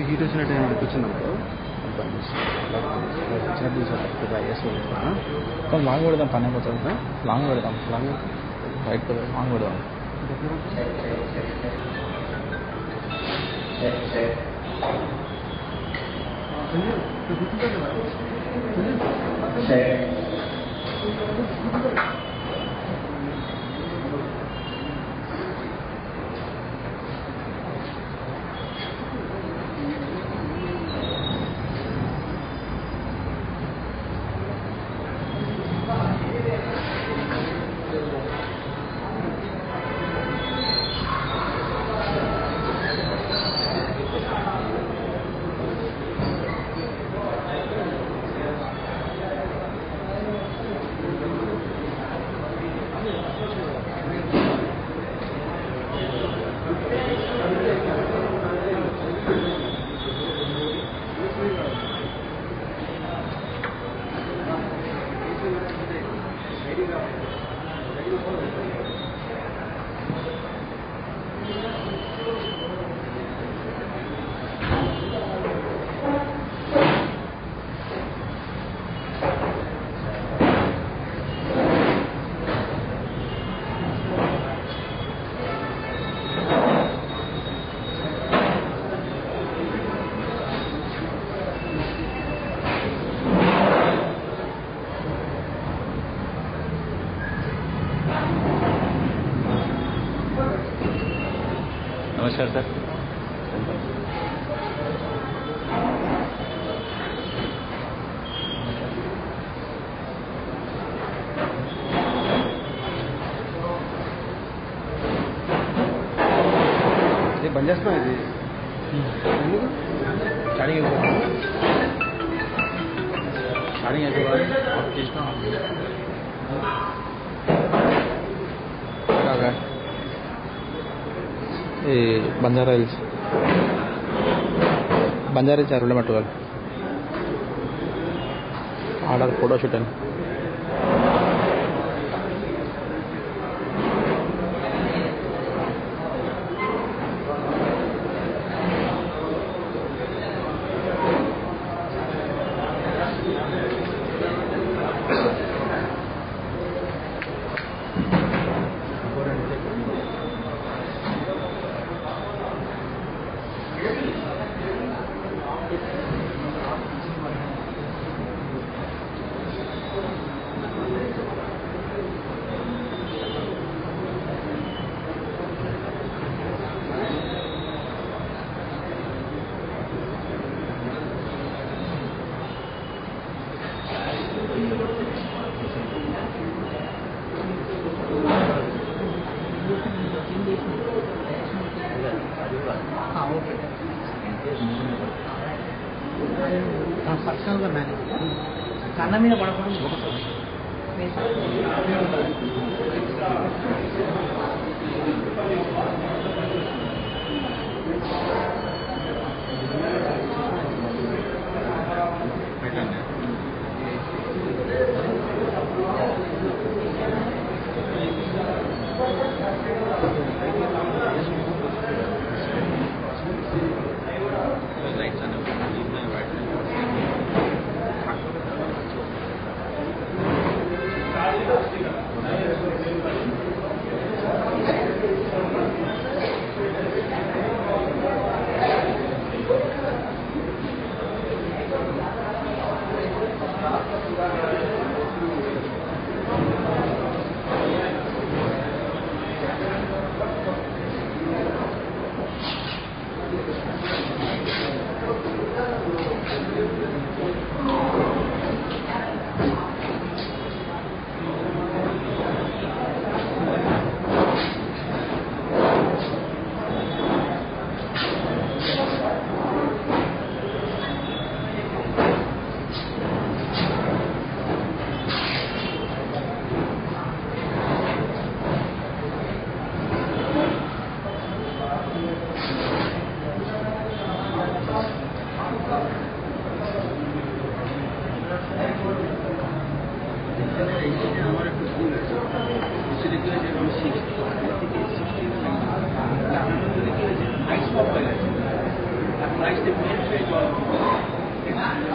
Heat వచ్చినట్టు అనిపించిందప్పుడు long పెడదాం, పని అయిపోతుంది. లాంగ్ పెడదాం, రైట్ లాంగ్ పెడదాం. नमस्कार सर. ఇది బంద్ చేస్తున్నా. ఇది స్టార్టింగ్ అయిపోవాలి చేసినా బంజారా హిల్స్ అరుణ మట్టుకోవాలి ఆర్డర్ ఫోటో షూట్ అని. పర్సనల్గా మేనేజ్ కన్న మీద పడకుండా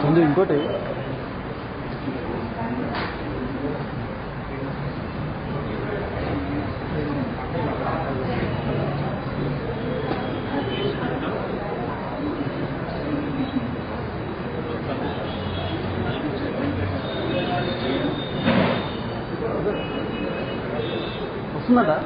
ముందు ఇంకోటి వస్తుందా?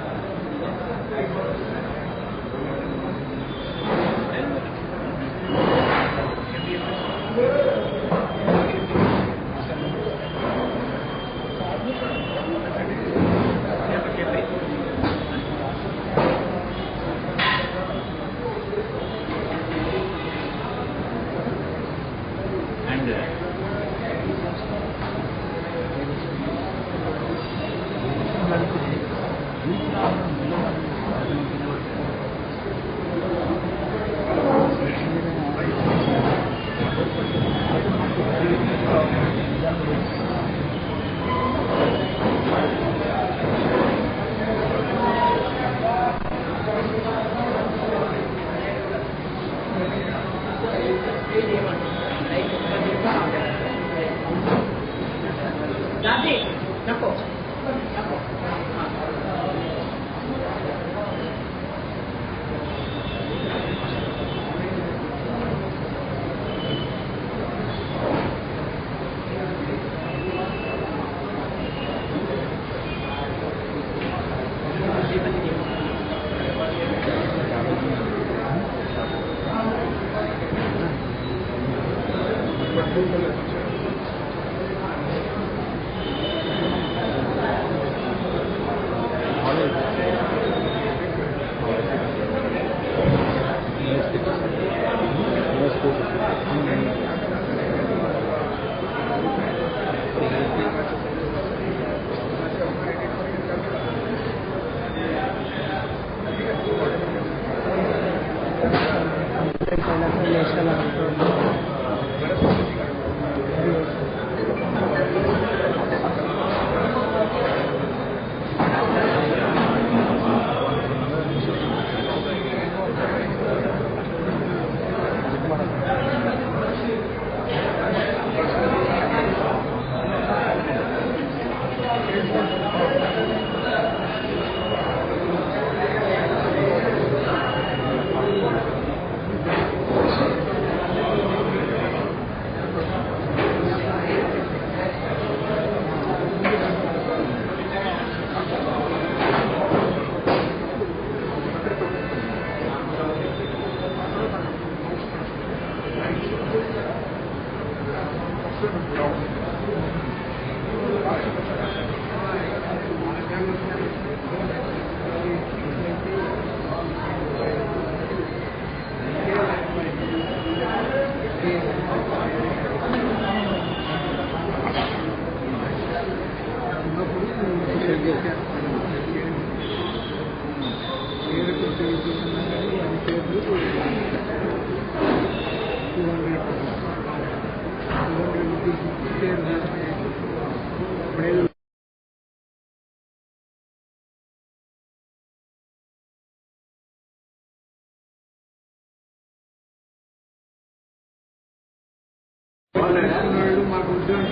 మాకు ఉద్యోగం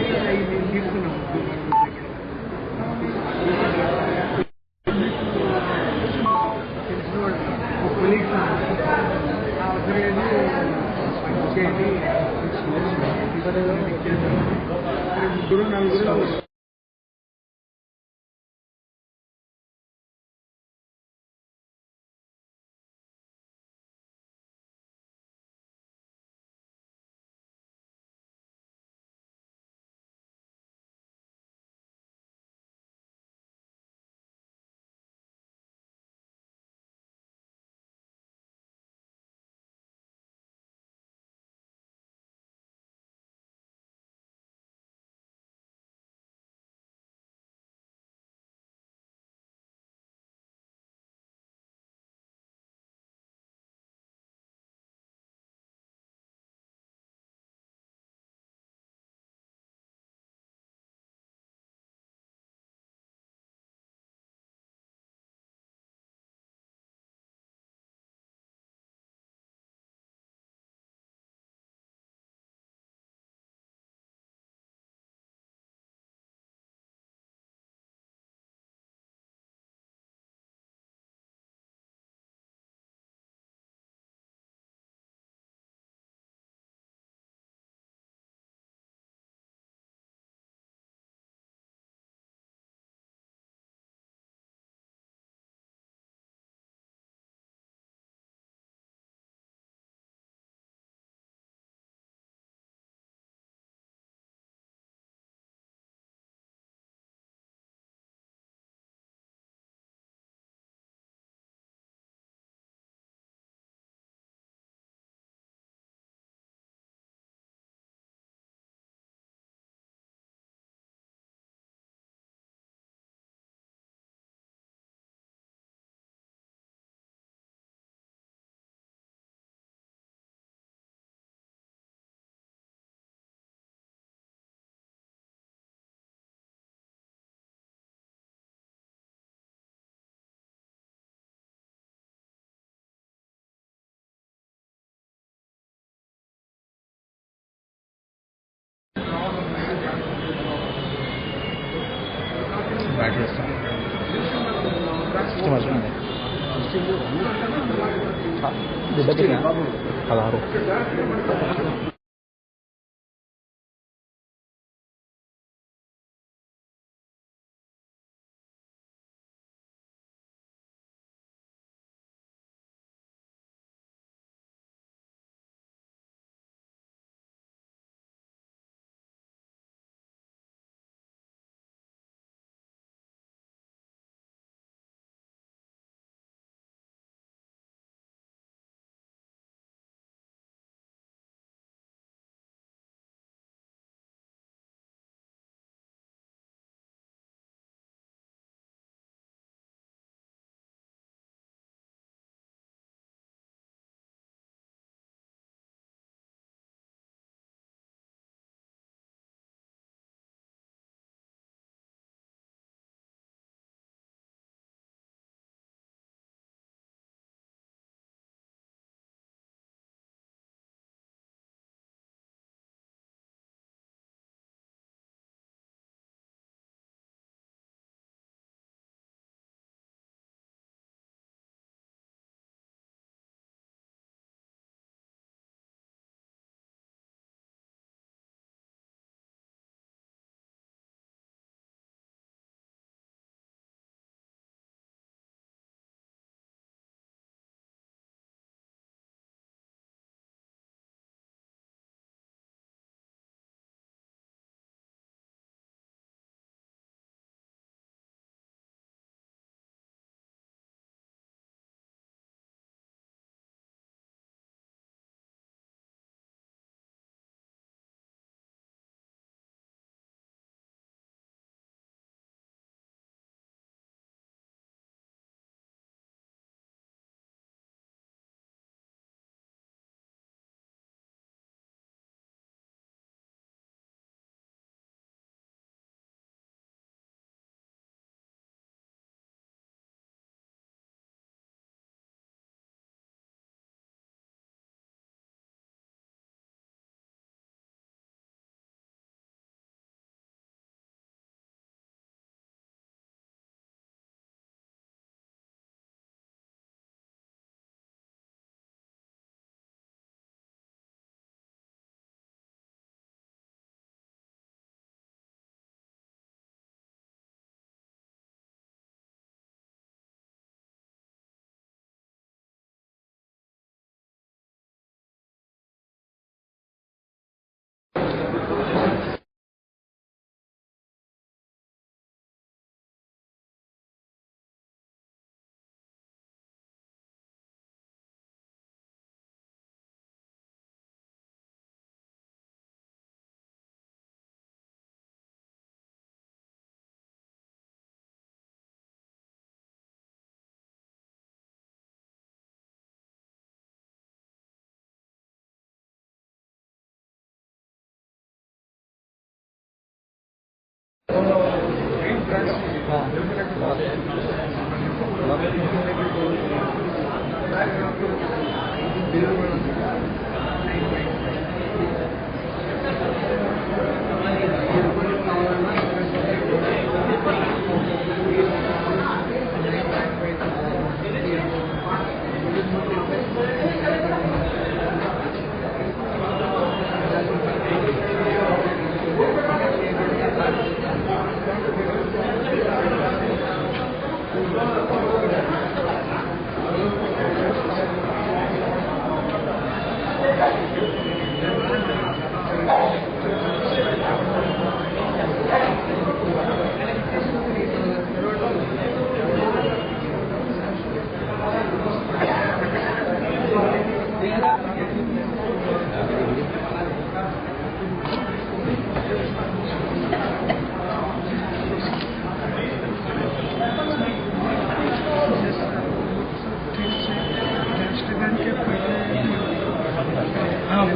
తీసుకున్నాం యాడ్ చేస్తాం. సిస్టమ్ వచ్చింది 16.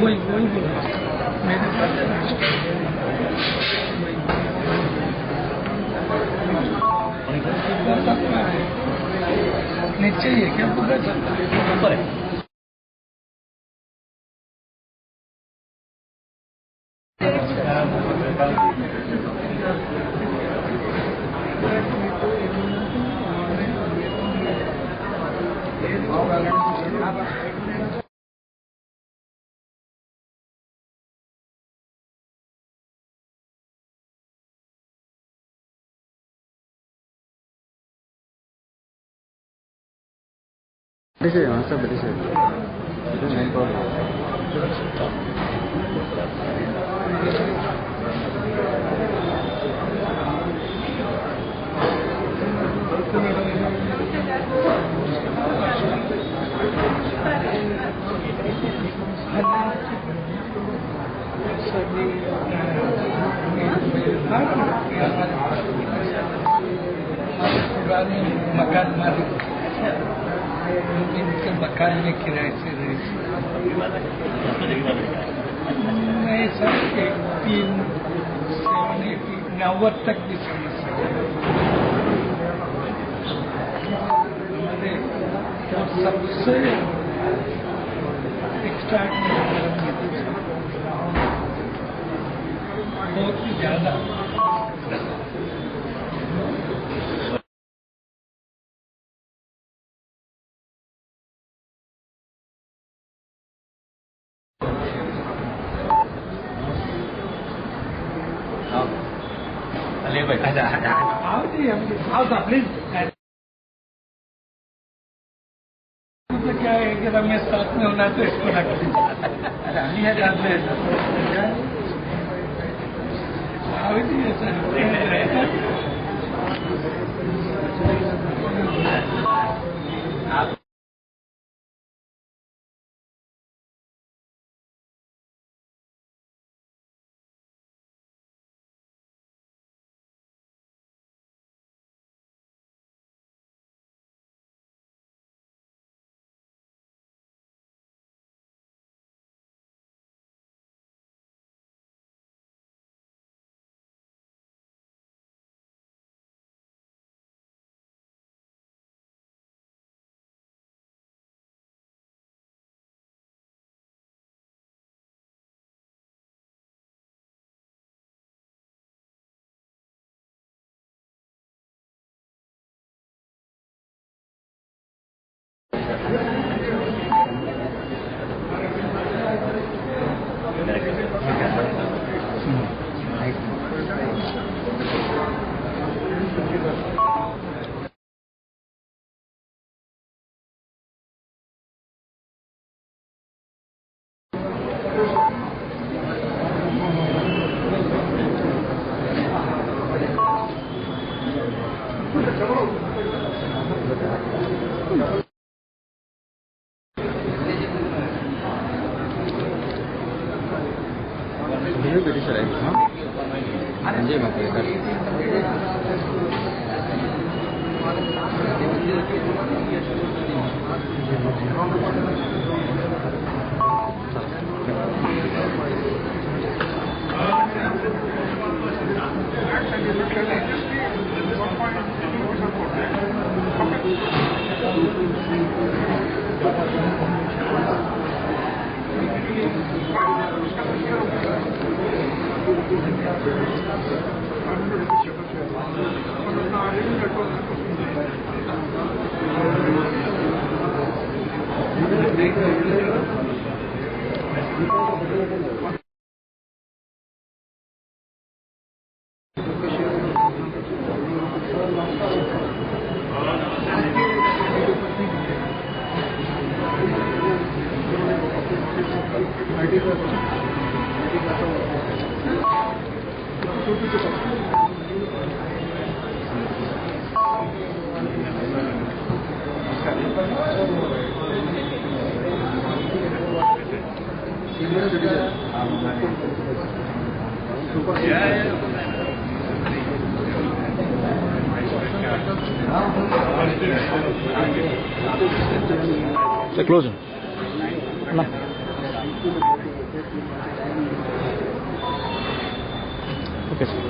वही मेरे नेट चाहिए क्या ऊपर है British master British itu main power मकान मालिक मम्मी के मकान में किराए से रही मैं सब 90 तक भी समझ सकते सबसे एक्स्ट्रा बहुत ही ज्यादा प्लीज मतलब क्या है कि रमेश साथ में होना तो इसको रख ini British right huh anjay mate Say close. No. Okay, sir.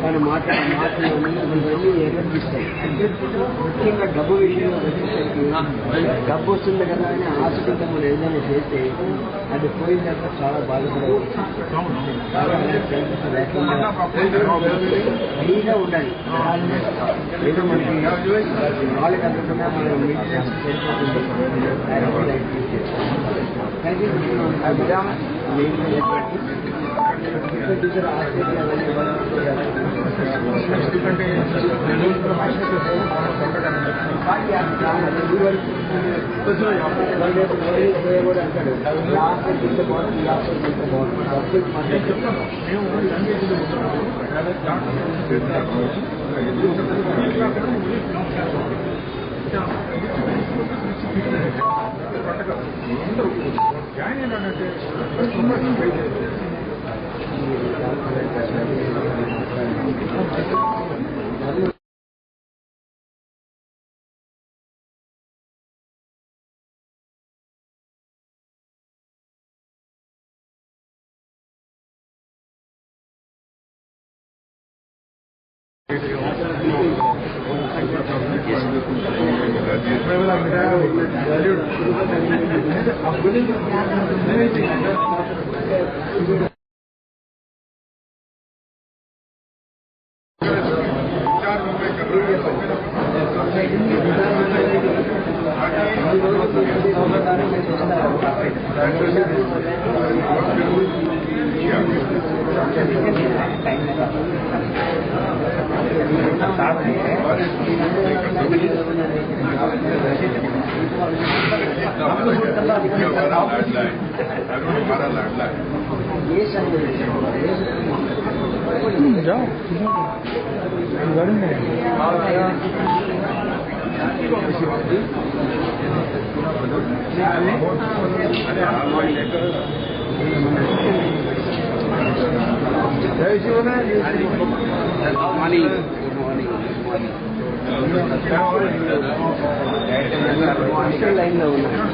మనం మాటలోని ఇవన్నీ ఎర్రగిస్తాయి. ముఖ్యంగా డబ్బు విషయంలో వచ్చేసరికి డబ్బు వస్తుంది కదా అని ఆశించడం మనం ఏదైనా చేస్తే అది పోయిన తర్వాత చాలా బాధపడవచ్చు. ఫ్రీగా ఉండాలి. ఏదో మనకి వాళ్ళకి అందకుండా మనం మీట్ చేసి టీచర్ హాస్పిటల్ కూడా అంటాడు హాస్పిటల్ ఇంత బాగుంది హాస్పిటల్ ఇంత లైన్లో ఉన్నారు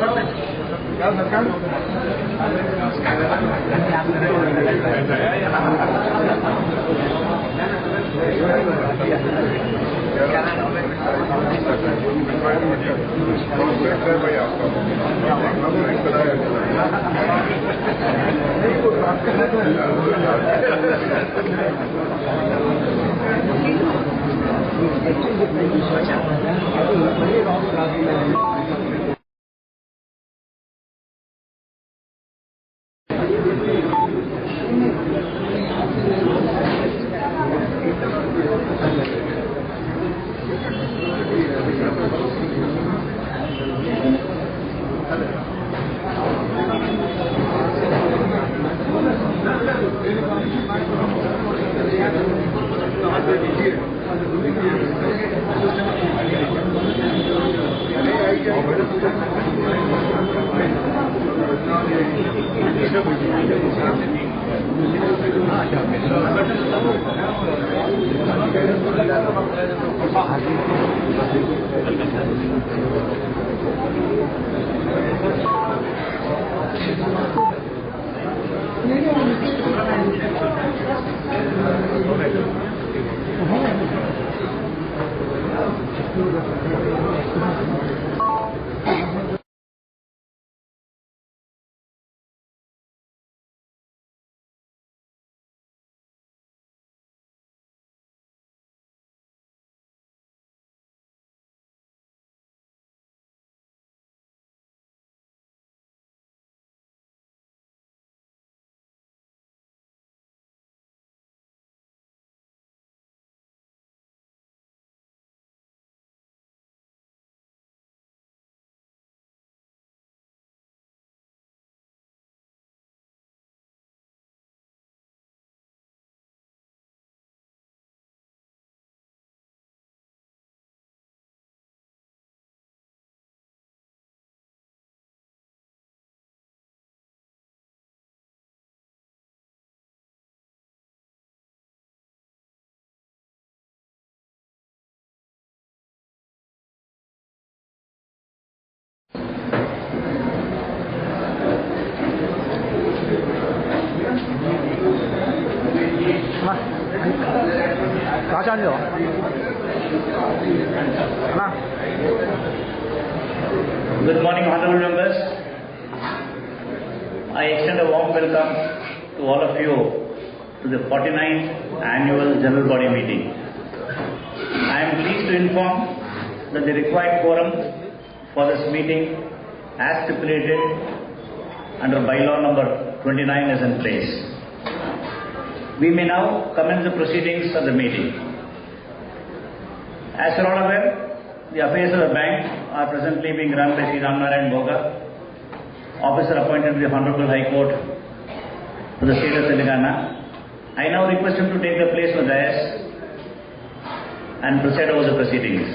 Good morning, honorable members. I extend a warm welcome to all of you to the 49th annual general body meeting. I am pleased to inform that the required quorum for this meeting, as stipulated under bylaw number 29 is in place. We may now commence the proceedings of the meeting. As you are all aware, the affairs of the bank are presently being run by Sri Ramnarayan Boga, officer appointed to the Honorable High Court for the state of Telangana. I now request him to take the place of the dais and preside over the proceedings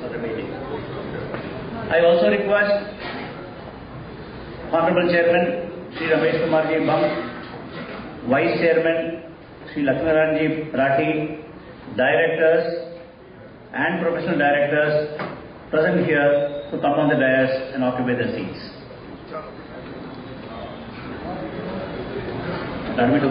of the meeting. I also request Honorable Chairman Sri Ramesh Kumarji Bam, Vice Chairman Sri Lakshmanaranji Rathi, Directors and Professional Directors present here to come on the dais and occupy their seats. Let me do.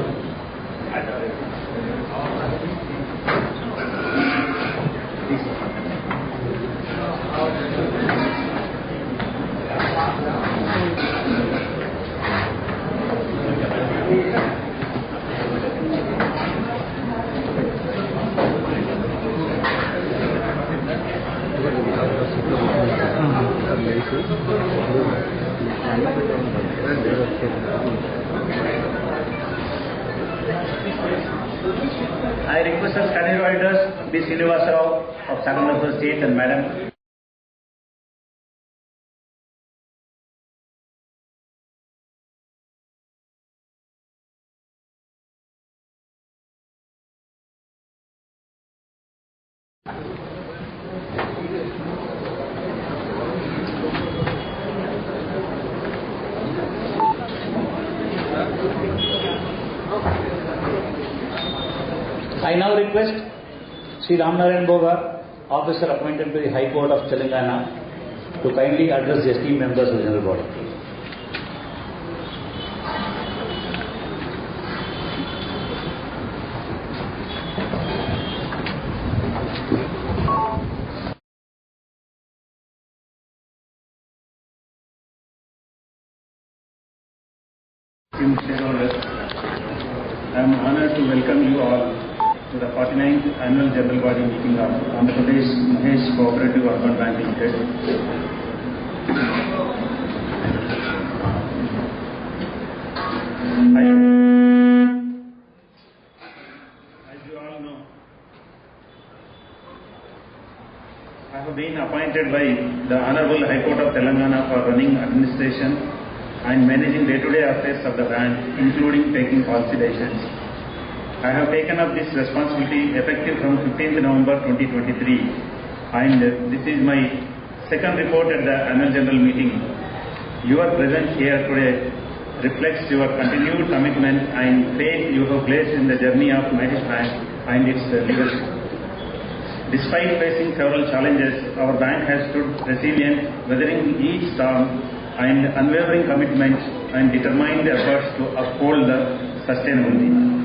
I request the standing auditors, B. Srinivasa Rao of Sangamnesar State and Madam I now request Sri Ramnarayan Boga, officer appointed to the High Court of Telangana, to kindly address the esteemed members of the General Body. Shareholders, I am honored to welcome you all to the 49th Annual General Body Meeting of Andhra Pradesh Mahesh Co-Operative Urban Bank Limited. As you all know, I have been appointed by the Honorable High Court of Telangana for running administration and managing day-to-day affairs of the bank, including taking policy decisions. I have taken up this responsibility effective from 15th November 2023, and this is my second report at the annual general meeting. Your presence here today reflects your continued commitment and faith you have placed in the journey of Mahesh Bank and its leadership. Despite facing several challenges, our bank has stood resilient, weathering each storm and unwavering commitment and determined efforts to uphold the sustainability.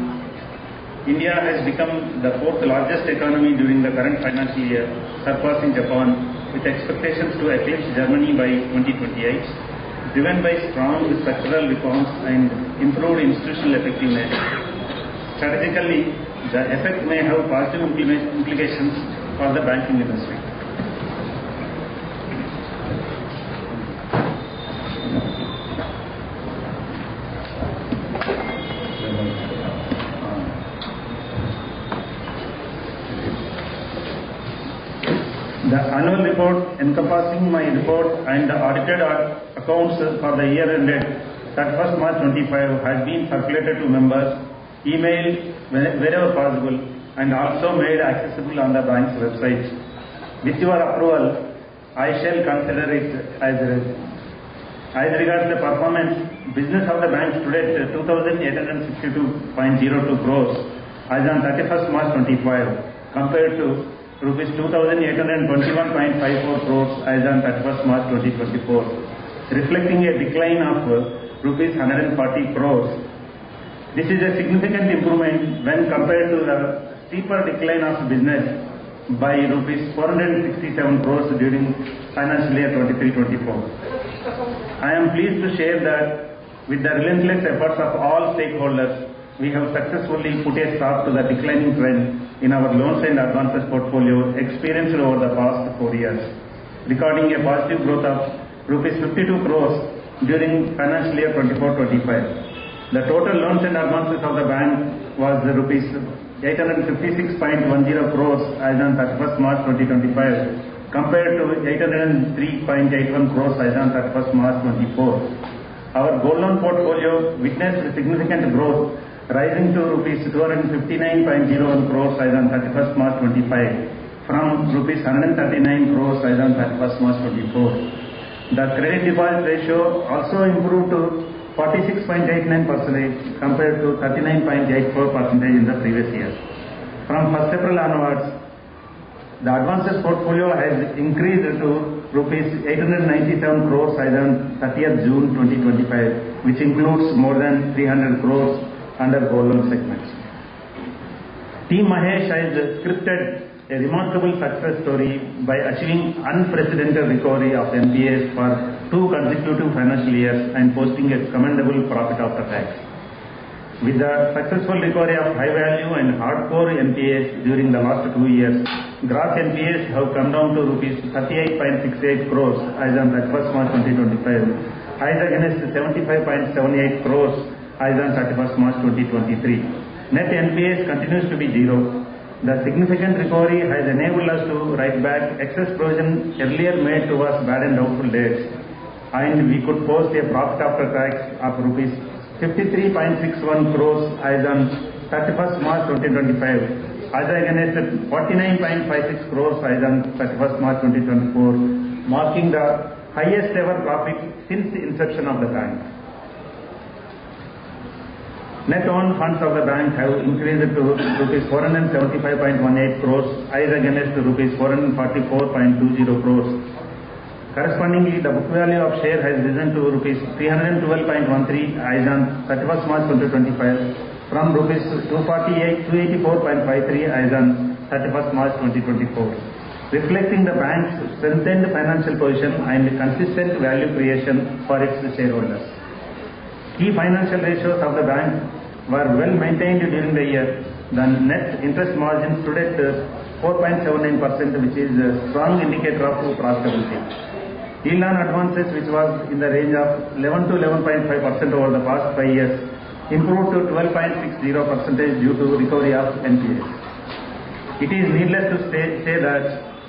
India has become the fourth largest economy during the current financial year, surpassing Japan, with expectations to eclipse Germany by 2028, driven by strong structural reforms and improved institutional effectiveness. Strategically, the effect may have positive implications for the banking industry. The annual report encompassing my report and the audited accounts for the year ended 31st March 25 has been circulated to members, emailed wherever possible, and also made accessible on the bank's website. With your approval, I shall consider it as read. As regards the performance, business of the bank stood at 2,862.02 crores as on 31st March 25 compared to rupees 2,821.54 crores as on 31st March 2024, reflecting a decline of rupees 140 crores. This is a significant improvement when compared to the steeper decline of business by rupees 467 crores during financial year 23-24. I am pleased to share that with the relentless efforts of all stakeholders, we have successfully put a stop to the declining trend in our loans and advances portfolio experienced over the past 4 years, recording a positive growth of rupees 52 crores during financial year 24-25. The total loans and advances of the bank was rupees 856.10 crores as on 31st March 2025 compared to 803.81 crores as on 31st March 24. Our gold loan portfolio witnessed significant growth, rising to rupees 259.01 crores as on 31st March 25 from rupees 139 crores as on 31st March 24. The credit deposit ratio also improved to 46.89% compared to 39.84% in the previous year. From 1st April onwards, the advances portfolio has increased to rupees 897 crores as on 30th June 2025, which includes more than 300 crores under gold loan segments. Team Mahesh has scripted a remarkable success story by achieving unprecedented recovery of NPAs for 2 consecutive financial years and posting a commendable profit after tax. With the successful recovery of high value and hardcore NPAs during the last 2 years, gross NPAs have come down to rupees 38.68 crores as on 31st March 2025, as against 75.78 crores as on 31st March 2023. Net NPAs continues to be zero. The significant recovery has enabled us to write back excess provision earlier made towards bad and doubtful debts, and we could post a profit after tax of rupees 53.61 crores as on 31st March 2025, as against 49.56 crores as on 31st March 2024, marking the highest ever profit since the inception of the bank. Net owned funds of the bank have increased to rupees 475.18 crores as against rupees 444.20 crores. Correspondingly, the book value of share has risen to rupees 312.13 as on 31st March 2025 from rupees 284.53 as on 31st March 2024, reflecting the bank's strengthened financial position and consistent value creation for its shareholders. Key financial ratios of the bank were well maintained during the year. The net interest margin stood at 4.79%, which is a strong indicator of profitability. Yield on advances, which was in the range of 11 to 11.5% over the past 5 years, improved to 12.60% due to recovery of NPAs. It is needless to say that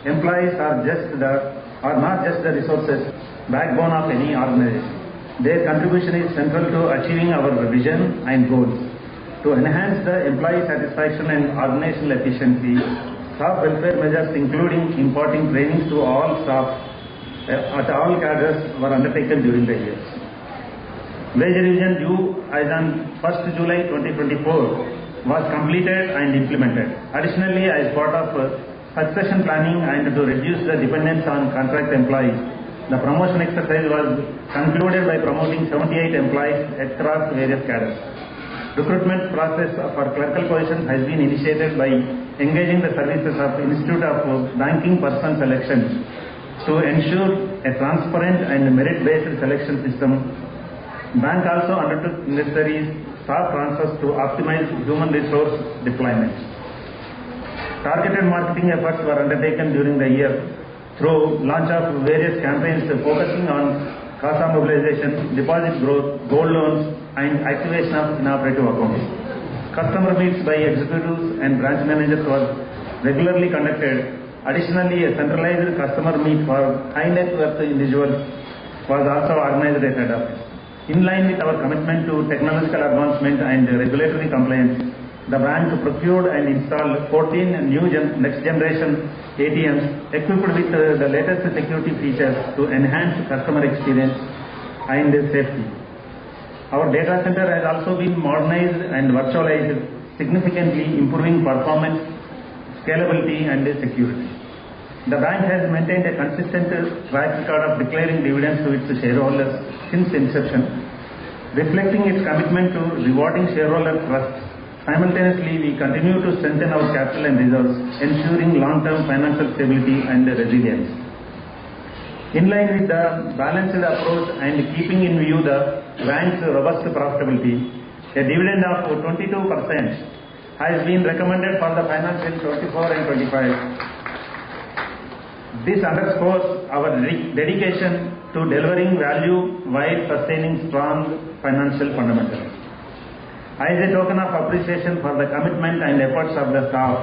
employees are not just the resources, backbone of any organization. Their contribution is central to achieving our vision and goals. To enhance the employee satisfaction and organizational efficiency, staff welfare measures including imparting trainings to all staff at all cadres were undertaken during the year. Wage revision due as on 1st July 2024 was completed and implemented. Additionally, as part of succession planning and to reduce the dependence on contract employees, the promotion exercise was concluded by promoting 78 employees across various cadres. Recruitment process for clerical positions has been initiated by engaging the services of Institute of Banking Personnel Selection to ensure a transparent and merit-based selection system. Bank also undertook necessary staff transfers to optimize human resource deployment. Targeted marketing efforts were undertaken during the year through launch of various campaigns focusing on CASA mobilization, deposit growth, gold loans, and activation of inoperative accounts. Customer meets by executives and branch managers was regularly conducted. Additionally, a centralized customer meet for high net worth individuals was also organized at head office. In line with our commitment to technological advancement and regulatory compliance, the bank procured and installed 14 new next generation ATMs equipped with the latest security features to enhance customer experience and safety. Our data center has also been modernized and virtualized, significantly improving performance, scalability and security. The bank has maintained a consistent track record of declaring dividends to its shareholders since inception, reflecting its commitment to rewarding shareholder trust. Simultaneously, we continue to strengthen our capital and reserves, ensuring long-term financial stability and resilience. In line with the balanced approach and keeping in view the bank's robust profitability, a dividend of 22% has been recommended for the financial 24 and 25. This underscores our dedication to delivering value while sustaining strong financial fundamentals. As a token of appreciation for the commitment and efforts of the staff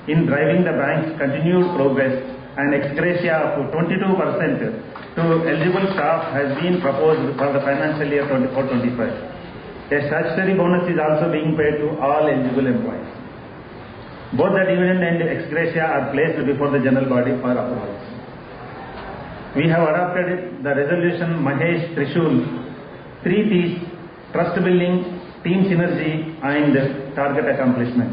in driving the bank's continued progress, an ex gratia of 22% to eligible staff has been proposed for the financial year 24-25. A statutory bonus is also being paid to all eligible employees. Both the dividend and ex gratia are placed before the general body for approval. We have adopted the resolution Mahesh Trishul 3 T's: trust building, team synergy and target accomplishment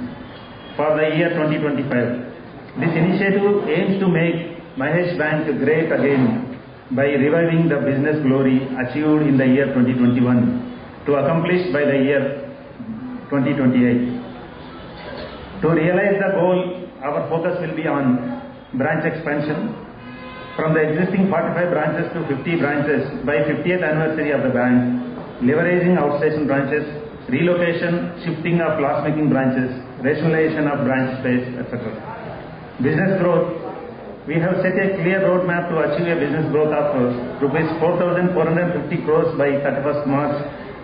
for the year 2025. This initiative aims to make Mahesh Bank great again by reviving the business glory achieved in the year 2021 to accomplish by the year 2028. To realize the goal, our focus will be on branch expansion from the existing 45 branches to 50 branches by 50th anniversary of the bank, leveraging outstation branches, relocation, shifting of loss-making branches, rationalization of branch space, etc. Business growth. We have set a clear roadmap to achieve a business growth of rupees 4,450 crores by 31st March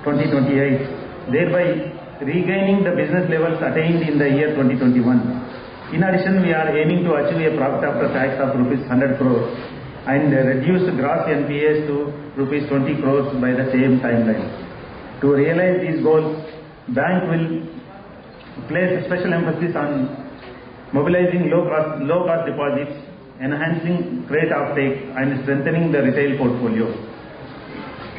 2028, thereby regaining the business levels attained in the year 2021. In addition, we are aiming to achieve a profit after tax of rupees 100 crores and reduce gross NPAs to rupees 20 crores by the same timeline. To realize these goals, bank will place special emphasis on mobilizing low-cost deposits, enhancing credit uptake, and strengthening the retail portfolio.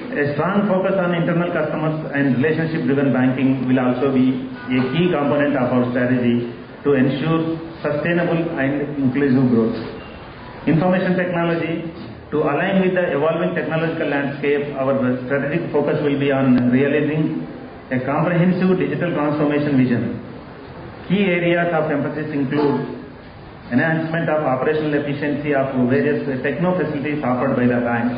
A strong focus on internal customers and relationship-driven banking will also be a key component of our strategy to ensure sustainable and inclusive growth. Information technology. To align with the evolving technological landscape, our strategic focus will be on realizing a comprehensive digital transformation vision. Key areas of emphasis include enhancement of operational efficiency of various techno facilities offered by the bank,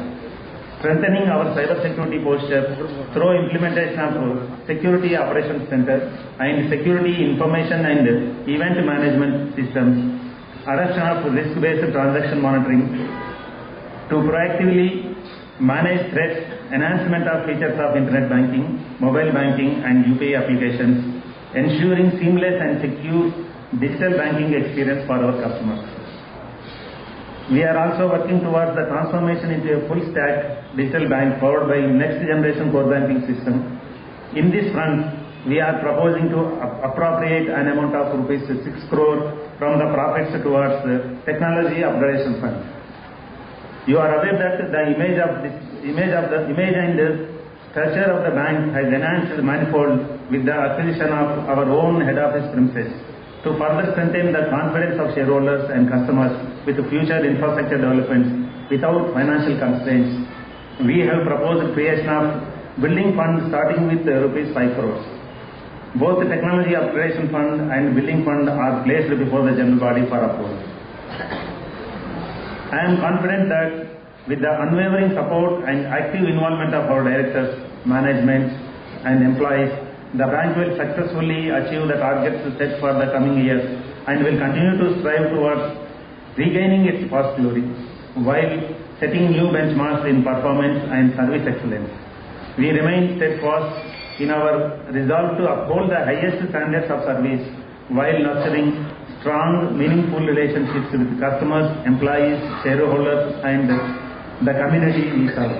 strengthening our cyber security posture through implementation of Security Operations Center and Security Information and Event Management Systems, adoption of risk-based transaction monitoring, to proactively manage threats, enhancement of features of internet banking, mobile banking and UPI applications, ensuring seamless and secure digital banking experience for our customers. We are also working towards the transformation into a full stack digital bank powered by next generation core banking system. In this front, we are proposing to appropriate an amount of rupees 6 crore from the profits towards the technology upgradation fund. You are aware that the image and structure of the bank has enhanced manifold with the acquisition of our own head office premises to further strengthen the confidence of shareholders and customers with future infrastructure developments without financial constraints. We have proposed creation of building fund starting with rupees 5 crores. Both the technology upgradation fund and building fund are placed before the general body for approval. I am confident that with the unwavering support and active involvement of our directors, management and employees, the bank will successfully achieve the targets set for the coming years and will continue to strive towards regaining its past glory while setting new benchmarks in performance and service excellence. We remain steadfast in our resolve to uphold the highest standards of service while nurturing strong, meaningful relationships with customers, employees, shareholders, and the community we serve.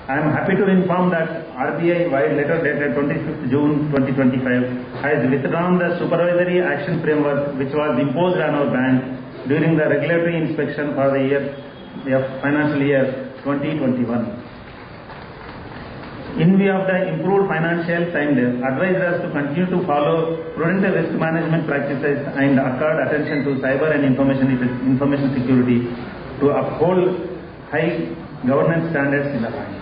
I am happy to inform that RBI, via letter dated 25th June 2025, has withdrawn the supervisory action framework which was imposed on our bank during the regulatory inspection for the financial year 2021. In view of the improved financials and advised us to continue to follow prudent risk management practices and accord attention to cyber and information security to uphold high governance standards in the bank.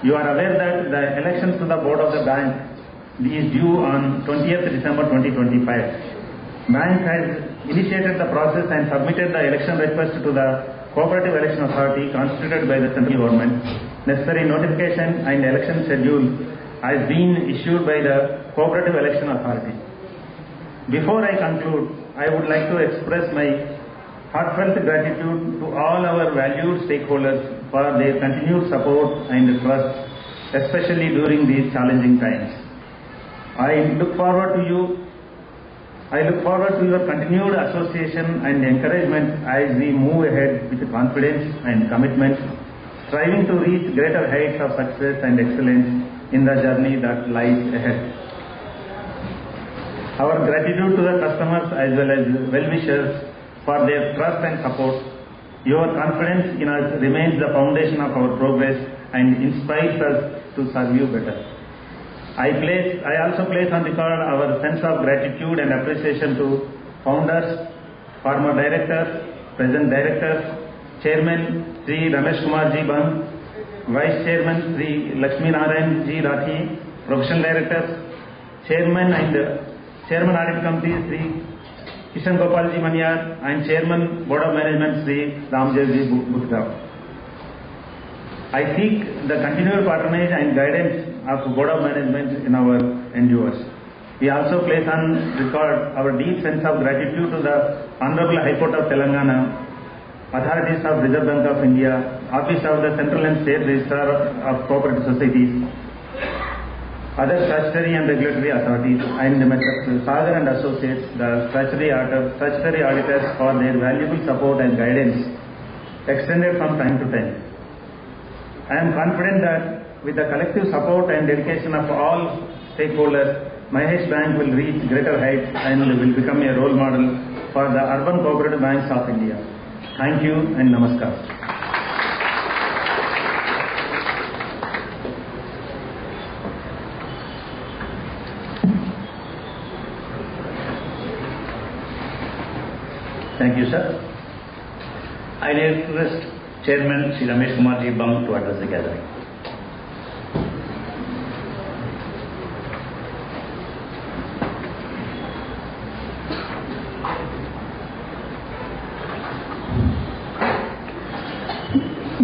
You are aware that the elections to the board of the bank is due on 20th December 2025. Bank has initiated the process and submitted the election request to the Co-Operative Election Authority constituted by the central government. Necessary notification and election schedule has been issued by the Co-Operative Election Authority. Before I conclude, I would like to express my Heartfelt gratitude to all our valued stakeholders for their continued support and trust, especially during these challenging times. I look forward to your continued association and encouragement as we move ahead with confidence and commitment, striving to reach greater heights of success and excellence in the journey that lies ahead. Our gratitude to the customers as well as well-wishers for their trust and support. Your confidence in us remains the foundation of our progress and inspires us to serve you better. I also place on record our sense of gratitude and appreciation to founders, former directors, present directors, Chairman Sri Ramesh Kumar Ji Bang, Vice Chairman Sri Lakshmi Narayan Ji Rathi, Professional Directors, Chairman Audit Committee Sri Kishan Gopal Ji Manyar, and Chairman Board of Management Sri Ramjay Ji Bhutta. I seek the continual patronage and guidance of Board of Management in our endeavors. We also place on record our deep sense of gratitude to the Honorable High Court of Telangana, authorities of Reserve Bank of India, Office of the Central and State Registrar of Cooperative Societies, other statutory and regulatory authorities, and Mr. Sagar and Associates, the statutory auditors, for their valuable support and guidance extended from time to time. I am confident that with the collective support and dedication of all stakeholders, Mahesh Bank will reach greater heights and will become a role model for the urban cooperative banks of India. Thank you and namaskar. Thank you, sir. I request Chairman Sri Ramesh Kumar Ji Bang to address the gathering.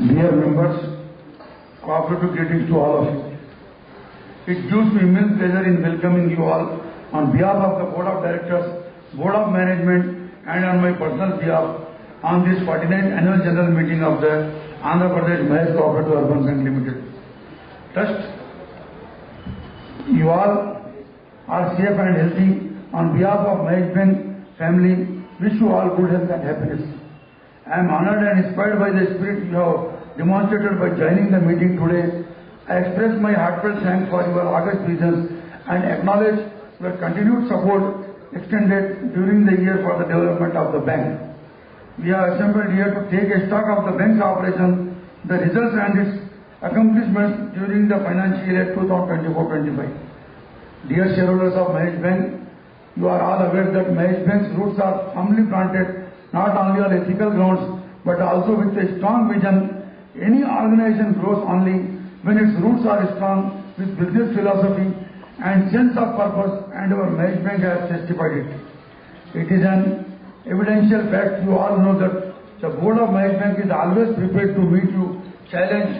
Dear members, cooperative greetings to all of you. It gives me immense pleasure in welcoming you all on behalf of the Board of Directors, Board of Management, and on my personal behalf on this 49th annual general meeting of the Andhra Pradesh Mahesh Co-Operative Urban Bank Limited. Trust you all are safe and healthy. On behalf of Mahesh Bank family, wish you all good health and happiness. I am honored and inspired by the spirit you have demonstrated by joining the meeting today. I express my heartfelt thanks for your august presence and acknowledge your continued support extended during the year for the development of the bank. We are assembled here to take a stock of the bank's operation, the results and its accomplishments during the financial year 2024-25. Dear shareholders of Mahesh Bank, you are all aware that Mahesh Bank's roots are firmly planted not only on ethical grounds but also with a strong vision. Any organization grows only when its roots are strong with business philosophy and sense of purpose, and our Mahesh Bank has testified it. It is an evidential fact. You all know that the Board of Mahesh Bank is always prepared to meet you challenge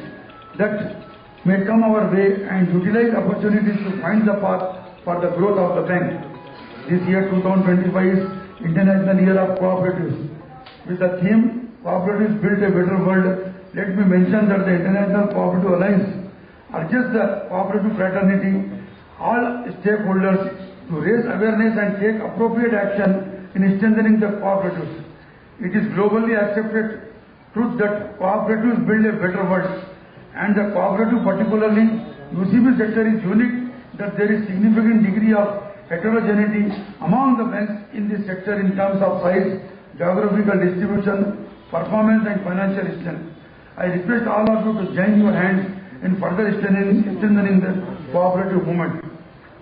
that may come our way and utilize opportunities to find the path for the growth of the bank. This year 2025 is International Year of Cooperatives. With the theme Cooperatives Build a Better World, let me mention that the International Cooperative Alliance urges the cooperative fraternity, all stakeholders, to raise awareness and take appropriate action in strengthening the cooperatives. It is globally accepted truth that cooperatives build a better world, and the cooperative, particularly UCB sector, is unique that there is significant degree of heterogeneity among the banks in this sector in terms of size, geographical distribution, performance and financial strength. I request all of you to join your hands in further strengthening the cooperative movement.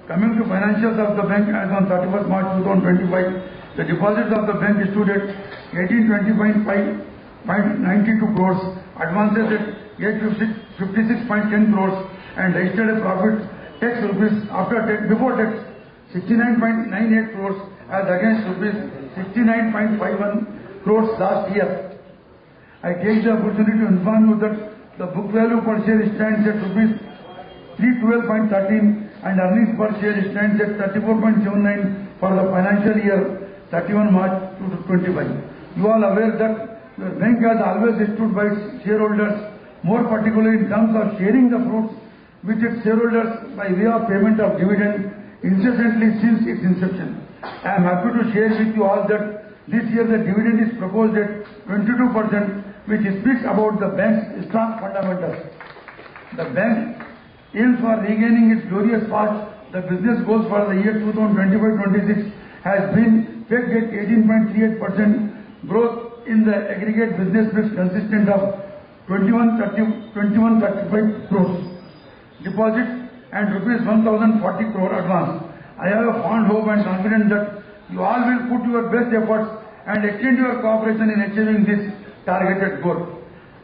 Coming to financials of the bank, as on 31st March 2025, the deposits of the bank stood at 1825.92 crores, advances at 856.10 crores, and registered a profit tax before tax 69.98 crores as against rupees 69.51 crores last year. I take the opportunity to inform you that the book value per share stands at rupees 312.13 and earnings per share stands at 34.79 for the financial year 31 March 2025. You all aware that your bank has always stood by its shareholders, more particularly in terms of sharing the fruits with its shareholders by way of payment of dividend incessantly since its inception. I am happy to share with you all that this year the dividend is proposed at 22%, which speaks about the bank's strong fundamentals. The bank aims for regaining its glorious past. The business goals for the year 2025-26 has been pegged at 18.38% growth in the aggregate business mix consistent of 2135 crores deposit and rupees 1040 crore advance. I have a fond hope and confidence that you all will put your best efforts and extend your cooperation in achieving this targeted goal.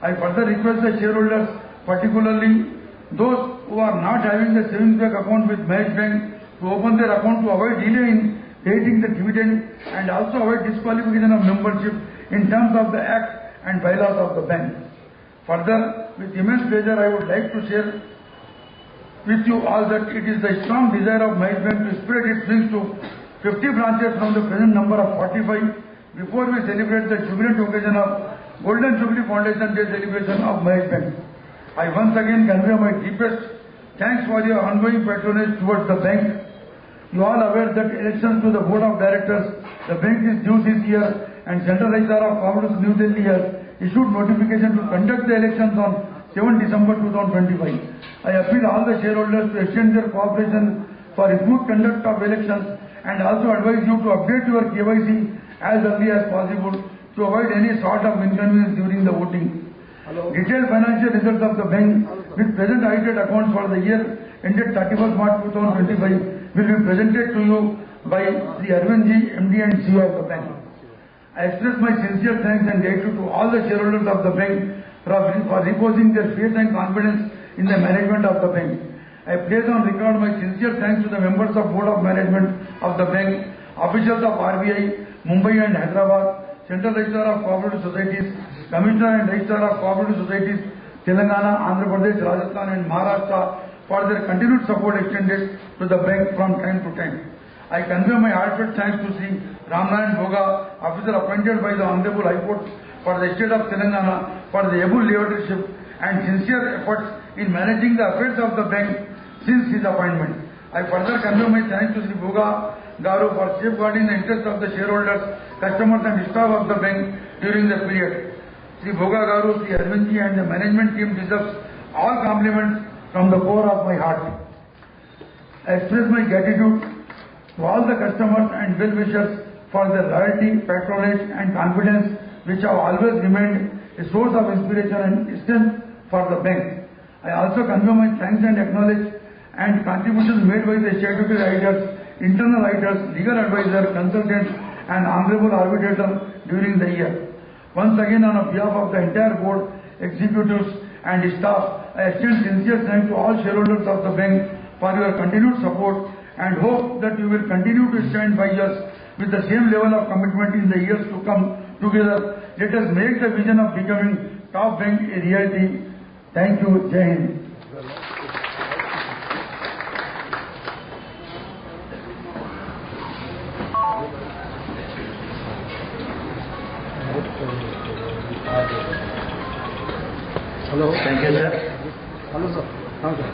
I further request the shareholders, particularly those who are not having the savings bank account with Mahesh Bank, to open their account to avoid delay in paying the dividend and also avoid disqualification of membership in terms of the act and bylaws of the bank. Further, with immense pleasure, I would like to share with you all that it is the strong desire of Mahesh Bank to spread its wings to 50 branches from the present number of 45 before we celebrate the jubilant occasion of Golden Jubilee Foundation Day celebration of Mahesh Bank. I once again convey my deepest thanks for your ongoing patronage towards the bank. You all aware that elections to the Board of Directors, the bank is due this year, and Central Registrar of Co-Operative New Delhi has issued notification to conduct the elections on 7 December 2025. I appeal all the shareholders to extend their cooperation for smooth conduct of elections and also advise you to update your KYC as early as possible to avoid any sort of inconvenience during the voting. Detailed financial results of the bank with present audited accounts for the year ended 31st March 2025 will be presented to you by Sri Arvind Ji, MD and CEO of the bank. I express my sincere thanks and gratitude to all the shareholders of the bank for reposing their faith and confidence in the management of the bank. I place on record my sincere thanks to the members of Board of Management of the bank, officials of RBI, Mumbai and Hyderabad, Central Registrar of Co-Operative Societies, Commissioner and Registrar of Co-Operative Societies, Telangana, Andhra Pradesh, Rajasthan and Maharashtra for their continued support extended to the bank from time to time. I convey my heartfelt thanks to Sri Ramnayan Bhoga, officer appointed by the Honorable High Court for the state of Telangana for the able leadership and sincere efforts in managing the affairs of the bank since his appointment. I further convey my thanks to Sri Bhoga Garu for safeguarding the interests of the shareholders, customers and staff of the bank during the period. Sri Bhoga Garu, Sri Arvind Ji and the management team deserves all compliments from the core of my heart. I express my gratitude to all the customers and well-wishers for their loyalty, patronage and confidence which have always remained a source of inspiration and strength for the bank. I also convey my thanks and acknowledge and contributions made by the statutory writers, internal writers, legal advisor, consultants and honorable arbitrator during the year. Once again, on behalf of the entire board, executives and staff, I extend sincere thanks to all shareholders of the bank for your continued support and hope that you will continue to stand by us with the same level of commitment in the years to come. Together, let us make the vision of becoming top bank a reality. Thank you. Jai Hind. Hello. Thank you, sir. Hello, sir. Okay.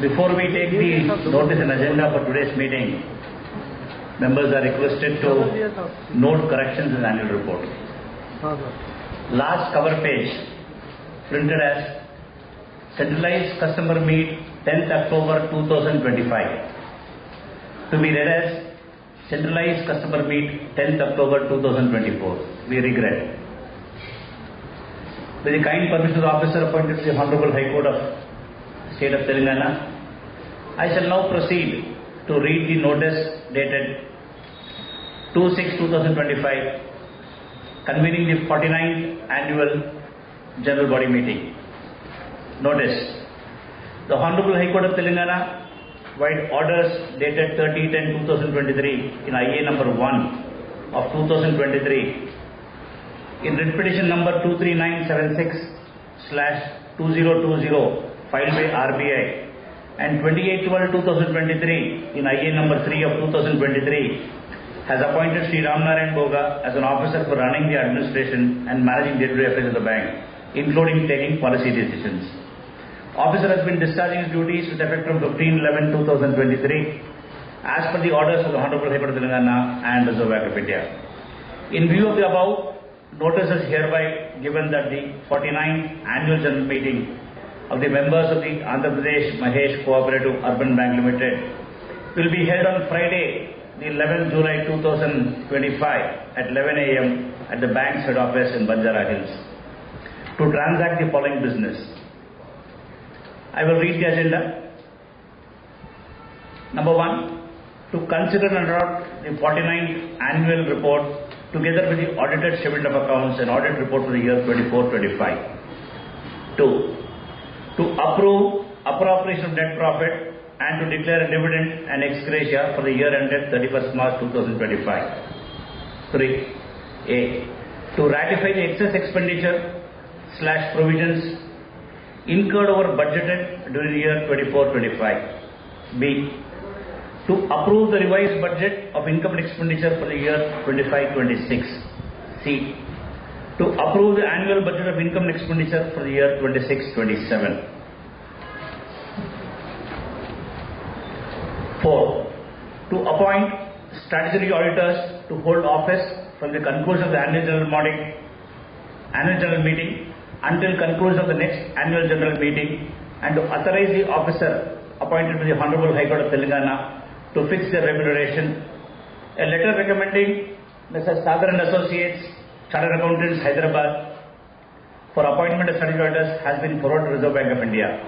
Before we take the notice and agenda for today's meeting, members are requested to note corrections in the annual report. Last cover page printed as Centralized Customer Meet 10th October 2025 to be read as Centralized Customer Meet 10th October 2024. We regret. With the kind permission of the officer appointed to the Honorable High Court of State of Telangana, I shall now proceed to read the notice dated 2/6/2025 convening the 49th Annual General Body Meeting. Notice. The Honorable High Court of Telangana wide orders dated 30/10/2023 in IA number 1 of 2023 in writ petition number 23976/2020 filed by RBI and 28/12/2023 in IA number 3 of 2023 has appointed Sri Ramnarayan Boga as an officer for running the administration and managing day-to-day affairs of the bank, including taking policy decisions. Officer has been discharging his duties with effect from 15/11/2023 as per the orders of the Honorable High Court of Telangana and Reserve Bank of India. In view of the above, notice is hereby given that the 49th Annual General Meeting of the members of the Andhra Pradesh Mahesh Co-Operative Urban Bank Limited will be held on Friday, the 11th July 2025 at 11 a.m. at the bank's head office in Banjara Hills to transact the following business. I will read the agenda. Number 1, to consider and adopt the 49th Annual Report together with the audited statement of accounts and audit report for the year 24-25. 2, to approve appropriation of net profit and to declare a dividend and ex gratia for the year ended 31st March 2025. 3. A. To ratify the excess expenditure/provisions incurred over budgeted during the year 24-25. B. To approve the revised budget of income and expenditure for the year 25-26. C. To approve the annual budget of income and expenditure for the year 26-27. 4. To appoint statutory auditors to hold office from the conclusion of the annual general meeting until conclusion of the next annual general meeting, and to authorize the officer appointed by the Honorable High Court of Telangana to fix their remuneration. A letter recommending Mr. Sagar and Associates, Chartered Accountants, Hyderabad, for appointment as statutory auditors has been forwarded to Reserve Bank of India.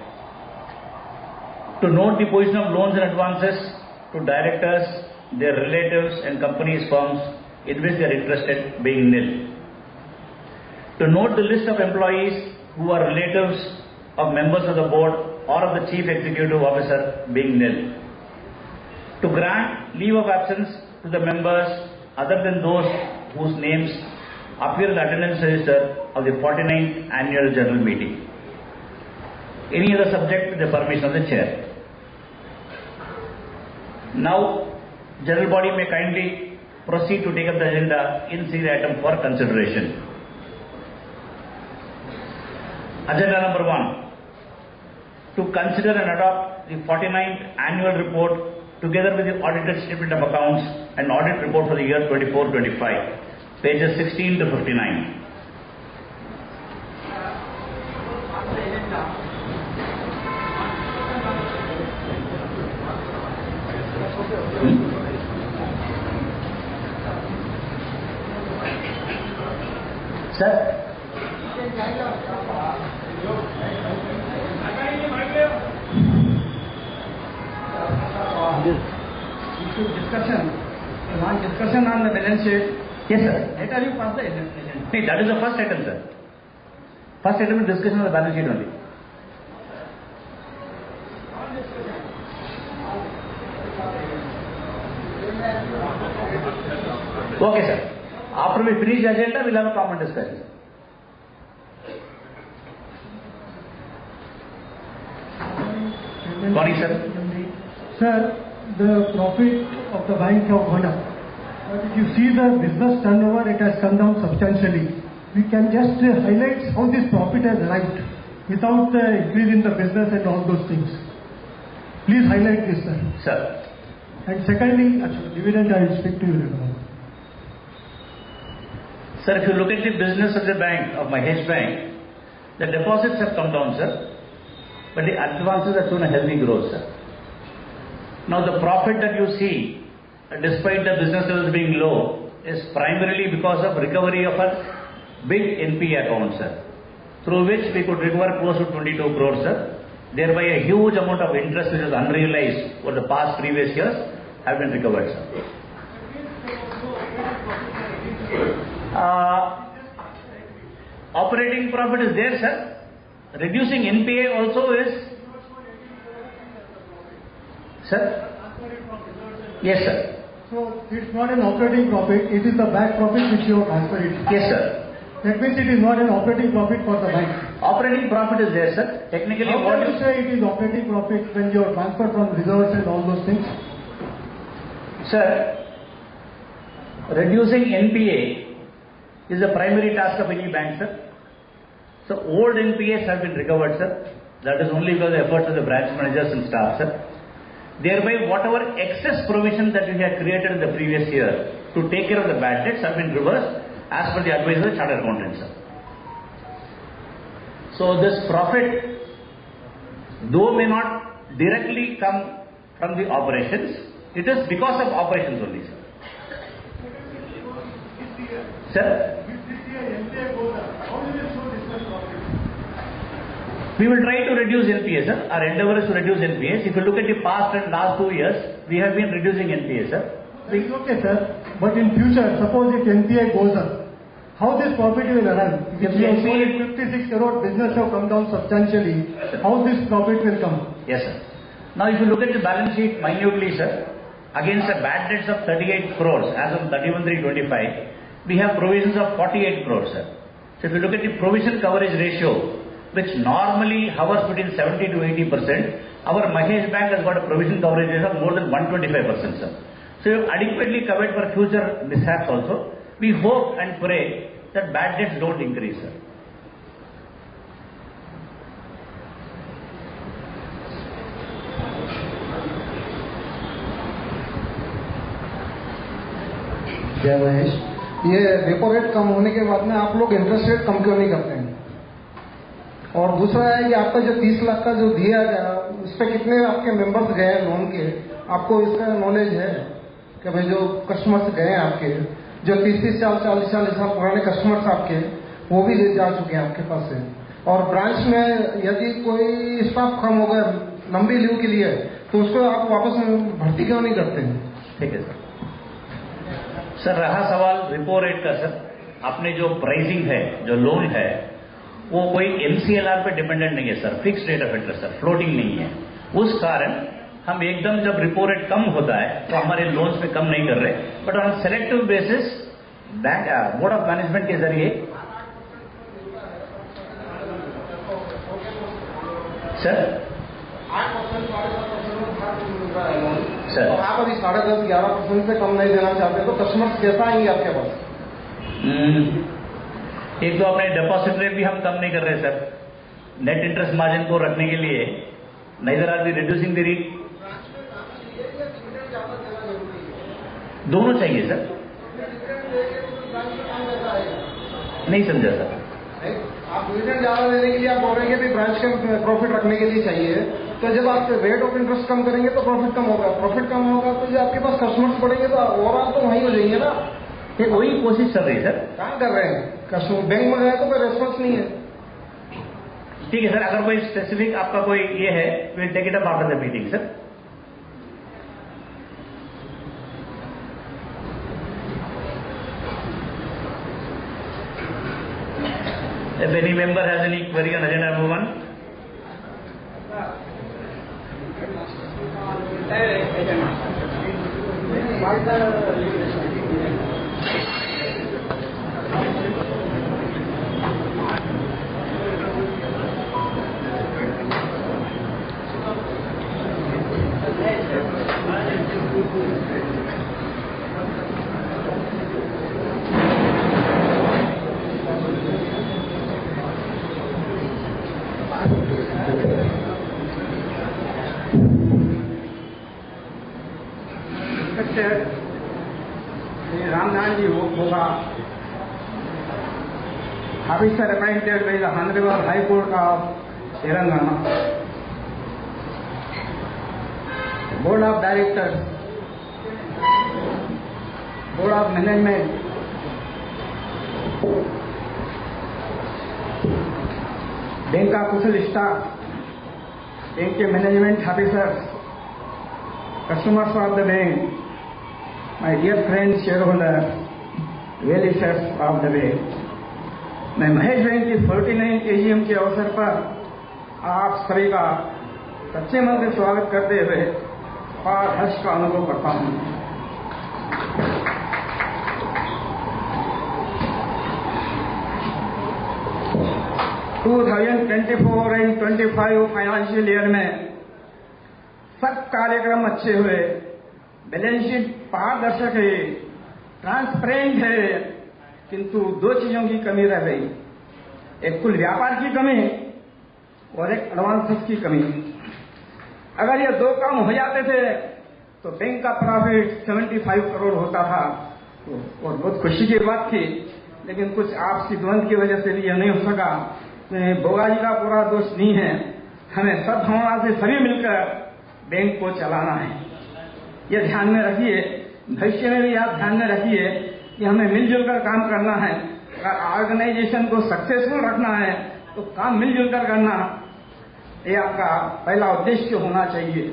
To note the position of loans and advances to directors, their relatives and companies, firms in which they are interested being nil. To note the list of employees who are relatives of members of the board or of the chief executive officer being nil. To grant leave of absence to the members other than those whose names appear in the attendance register of the 49th Annual General Meeting. Any other subject with the permission of the chair. Now, General Body may kindly proceed to take up the agenda in series item for consideration. Agenda number 1. To consider and adopt the 49th Annual Report together with the audited statement of accounts and audit report for the year 24-25, pages 16 to 59. Sir? Discussion on the balance sheet. Yes, sir. Later you pass the agenda. Nee, that is the first item, sir. First item is discussion on the balance sheet only. Okay, sir. After we finish the agenda, we'll have a common discussion. Morning, sir. Sir, the profit of the bank have gone up. But if you see the business turnover, it has come down substantially. We can just highlight how this profit has arrived without the increase in the business and all those things. Please highlight this, sir. Sir. And secondly, dividend I will speak to you later on. Sir, if you look at the business of the bank, of Mahesh Bank, the deposits have come down, sir, but the advances have shown a healthy growth, sir. Now, the profit that you see, despite the business levels being low, is primarily because of recovery of a big NPA account, sir, through which we could recover close to 22 crores, sir. Thereby, a huge amount of interest which is unrealized over the past previous years have been recovered, sir. Operating profit is there, sir. Reducing NPA also is, sir? Yes, sir. So it's not an operating profit, it is the back profit which you have transferred. Yes, sir. That means it is not an operating profit for the bank. Operating profit is there, sir. Technically, How what can you say it is operating profit when you are transferred from reserves and all those things? Sir, reducing NPA is the primary task of any bank, sir. So old NPAs have been recovered, sir. That is only because of the efforts of the branch managers and staff, sir. Thereby, whatever excess provision that we had created in the previous year to take care of the bad debts have been reversed as per the advice of the chartered accountant, sir. So this profit, though may not directly come from the operations, it is because of operations only, sir. Sir? We will try to reduce NPA, sir. Our endeavor is to reduce NPAs. If you look at the past and last 2 years, we have been reducing NPA, sir. It's okay, sir. But in future, suppose if NPA goes up, how this profit will run? If you have sold 56 crore business have come down substantially, how this profit will come? Yes, sir. Now, if you look at the balance sheet minutely, sir, against the bad debts of 38 crores as of 31/3/25, we have provisions of 48 crores, sir. So, if you look at the provision coverage ratio, which normally hovers between 70 to 80%, our Mahesh Bank has got a provision coverage ratio of more than 125%, sir. So, we have adequately covered for future mishaps also. We hope and pray that bad debts don't increase, sir. जय महेश, ये repo rate कम होने के बाद में आप लोग interest rate कम क्यों नहीं करते हैं? और दूसरा है कि आपका जो 30 लाख का जो दिया गया, उस पर कितने आपके मेंबर्स गए लोन के? आपको इसका नॉलेज है कि भाई जो कस्टमर्स गए आपके, जो 30 साल 40 साल पुराने कस्टमर्स आपके, वो भी जा चुके हैं आपके पास से? और ब्रांच में यदि कोई स्टाफ कम हो गया लंबी लीव के लिए, तो उसको आप वापस भर्ती क्यों नहीं करते हैं? ठीक है सर। सर, रहा सवाल रिपो रेट का, सर, आपने जो प्राइसिंग है, जो लोन है, वो कोई MCLR पे डिपेंडेंट नहीं है sir, fixed rate of interest sir, floating नहीं है। उस कारण हम एकदम जब रिपो रेट कम होता है तो हमारे लोन्स पे कम नहीं कर रहे, but on selective basis bank board of management के जरिए सर सर आप अभी 10.5-11% से कम नहीं देना चाहते तो कस्टमर्स कैसा आएंगे आपके पास? एक तो अपने डिपॉजिट रेट भी हम कम नहीं कर रहे सर, नेट इंटरेस्ट मार्जिन को रखने के लिए, neither are we reducing the rate, दोनों चाहिए सर। नहीं समझा सर। आप डिविडेंड ज्यादा देने के लिए आप बोल रहे हैं कि ब्रांच का प्रॉफिट रखने के लिए चाहिए, तो जब आप रेट ऑफ इंटरेस्ट कम करेंगे तो प्रॉफिट कम होगा, प्रॉफिट कम होगा तो जो आपके पास कस्टमर्स बढ़ेंगे तो ओवरऑल तो वहीं हो जाएंगे ना। वही कोशिश चल रही है सर। कहाँ कर रहे हैं? कस्टमर बैंक में गए तो कोई रेस्पॉन्स नहीं है। ठीक है सर, अगर कोई स्पेसिफिक आपका कोई ये है, will take it up after the meeting sir. If any member has any query on agenda number 1, Ramnanji Hoga, officer appointed by the Honorable High Court of Telangana, Board of Directors, Board of Management, bank का कुशल staff, bank के management officers, customers of the bank, my dear friends, shareholders, well-wishers of the bank, मैं Mahesh bank की 49 AGM के अवसर पर आप सभी का सच्चे मन से स्वागत करते हुए और हर्ष का अनुभव करता हूँ। 2024 एंड 25 फाइनेंशियल ईयर में सब कार्यक्रम अच्छे हुए, बैलेंस शीट पारदर्शक है, ट्रांसपेरेंट है, किंतु दो चीजों की कमी रह गई, एक कुल व्यापार की कमी और एक एडवांसेस की कमी। अगर ये दो काम हो जाते थे तो बैंक का प्रॉफिट 75 करोड़ होता था और बहुत खुशी की बात थी, लेकिन कुछ आपसी द्वंद की वजह से भी यह नहीं हो सका। बोगा जी का पूरा दोष नहीं है, हमें सब भावना से सभी मिलकर बैंक को चलाना है, ये ध्यान में रखिए। भविष्य में भी आप ध्यान में रखिए कि हमें मिलजुल कर काम करना है। अगर ऑर्गेनाइजेशन को सक्सेसफुल रखना है तो काम मिलजुल कर करना, ये आपका पहला उद्देश्य होना चाहिए।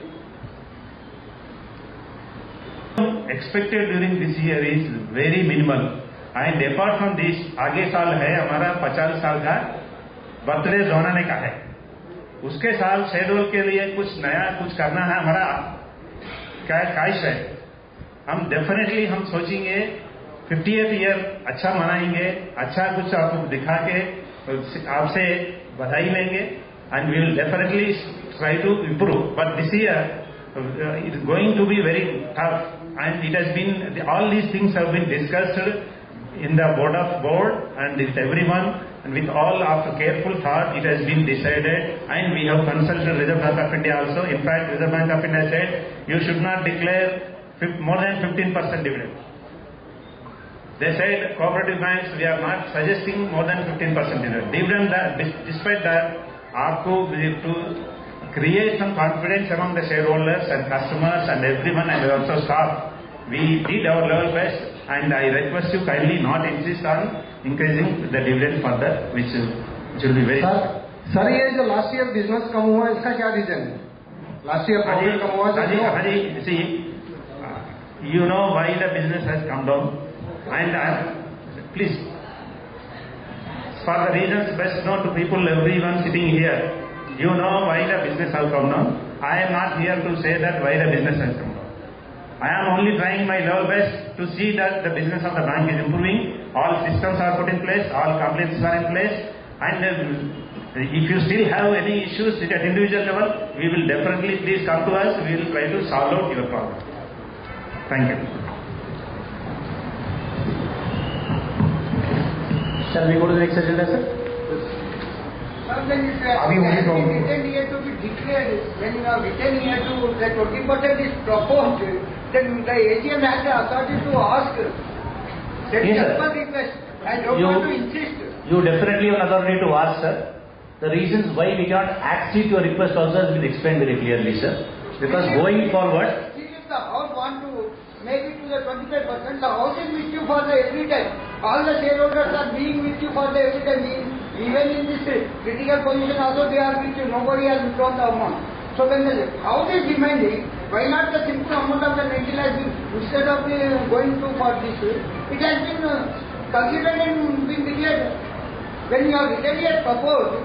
Expected during this year is very minimal, and apart from this, आगे साल है हमारा 50 साल का बर्थडे जोड़ने का है, उसके साल शेड्यूल के लिए कुछ नया कुछ करना है, हमारा क्या ख्वाहिश है। हम डेफिनेटली हम सोचेंगे 50th ईयर अच्छा मनाएंगे, अच्छा कुछ आपको दिखा के आपसे बधाई लेंगे, and we will definitely try to improve. But this year it is going to be very tough, and it has been, all these things have been discussed in the board and with everyone, and with all after careful thought it has been decided, and we have consulted Reserve Bank of India also. In fact, Reserve Bank of India said you should not declare more than 15% dividend. They said cooperative banks, we are not suggesting more than 15% dividend. Despite that, आपको to create some confidence among the shareholders and customers and everyone and also staff, we did our level best, and I request you kindly not insist on increasing the dividend further, which will be very. Sir ये जो last year business कम हुआ इसका क्या reason है? Last year profit कम हुआ। Haji, see, you know why the business has come down, and please, for the reasons best known to people, everyone sitting here, you know why the business has come down. I am not here to say that why the business has come down. I am only trying my level best to see that the business of the bank is improving, all systems are put in place, all compliances are in place, and if you still have any issues at individual level, we will definitely please come to us, we will try to solve out your problem. Thank you. Shall we go to the next agenda, sir? When you written here to be declared, when you are written here to the 20% is proposed, then the AGM has the authority to ask. That is Yes, simple request. I don't want to insist. You definitely have an authority to ask, sir. The reasons why we cannot accede to your request also has been explained very clearly, sir. Because going forward, If the House want to make it to the 25%, the House is with you for the every time. All the shareholders are being with you for the every time. Even in this critical position also they are with you. Nobody has withdrawn the amount. So when the House is demanding, why not the simple amount of the 19 has been, instead of going to for this, it has been considered and been declared. When you are written here proposed,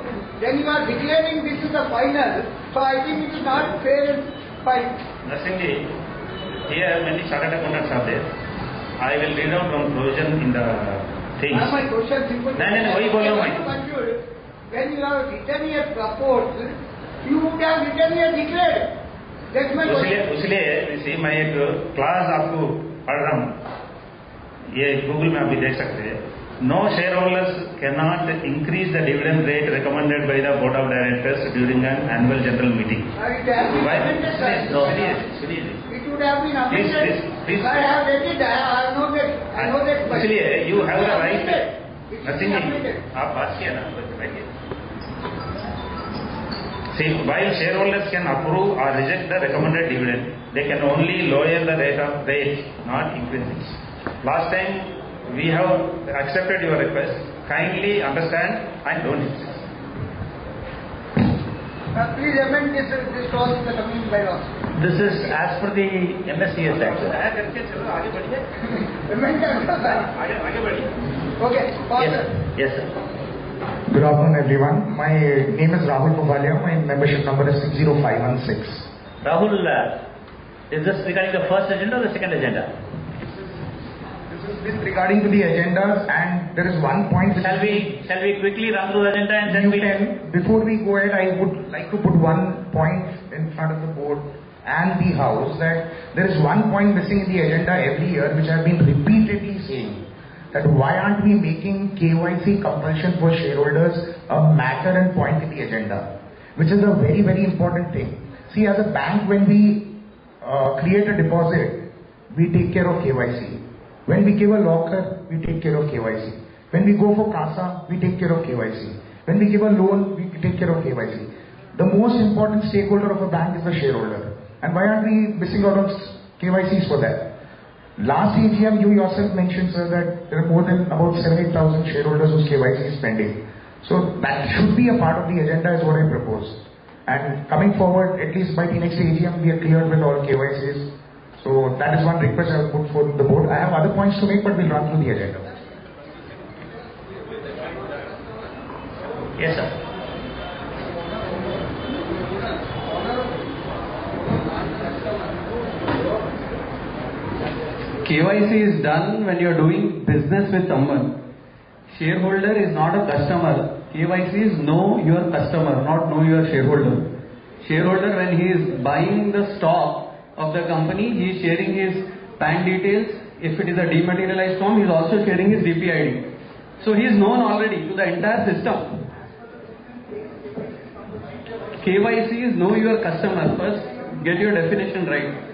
then you are declaring this is the final. So I think it is not fair and fine. Narsingji, here many chartered accountants are there. I will read out one provision in the things. My question simple. No, वही बोल रहा हूँ मैं. When you have written here proposed, you would have written here declared. That's my question. इसलिए मैं एक class आपको पढ़ रहा हूँ, ये गूगल में आप भी देख सकते हैं. No shareholders cannot increase the dividend rate recommended by the board of directors during an annual general meeting. It has been amended, sir. It would have been amended. Please. I have read it. I know that. इसलिए you have the right. Nothing. आप बात किया ना, बैठिए. See, while shareholders can approve or reject the recommended dividend, they can only lower the rate, not increase it. Last time we have accepted your request. Kindly understand and don't insist. Please amend this clause in the coming bylaws. this is as per the MSCS Act, sir. Amend that. Okay. Yes, sir. Good afternoon, everyone. My name is Rahul Pugalia. My membership number is 60516. Rahul, is this regarding the first agenda or the second agenda? This is This regarding to the agendas, and there is one point. Shall we quickly run through the agenda and then you can. Before we go ahead, I would like to put one point in front of the board and the house that there is one point missing in the agenda every year, which I have been repeatedly saying, that why aren't we making KYC compulsion for shareholders a matter and point in the agenda, which is a very, very important thing. See, as a bank, when we create a deposit, we take care of KYC. When we give a locker, we take care of KYC. When we go for CASA, we take care of KYC. When we give a loan, we take care of KYC. The most important stakeholder of a bank is the shareholder. And why aren't we missing out on KYCs for that? Last AGM, you yourself mentioned, sir, that there are more than about 7,000 shareholders whose KYC is pending. So that should be a part of the agenda is what I propose. And coming forward, at least by the next AGM, we are cleared with all KYCs. So that is one request I will put for the board. I have other points to make, but we'll run through the agenda. Yes, sir. KYC is done when you are doing business with someone. Shareholder is not a customer. KYC is know your customer, not know your shareholder. Shareholder, when he is buying the stock of the company, he is sharing his bank details. If it is a dematerialized form, he is also sharing his DPID. So he is known already to the entire system. KYC is know your customer. First, get your definition right.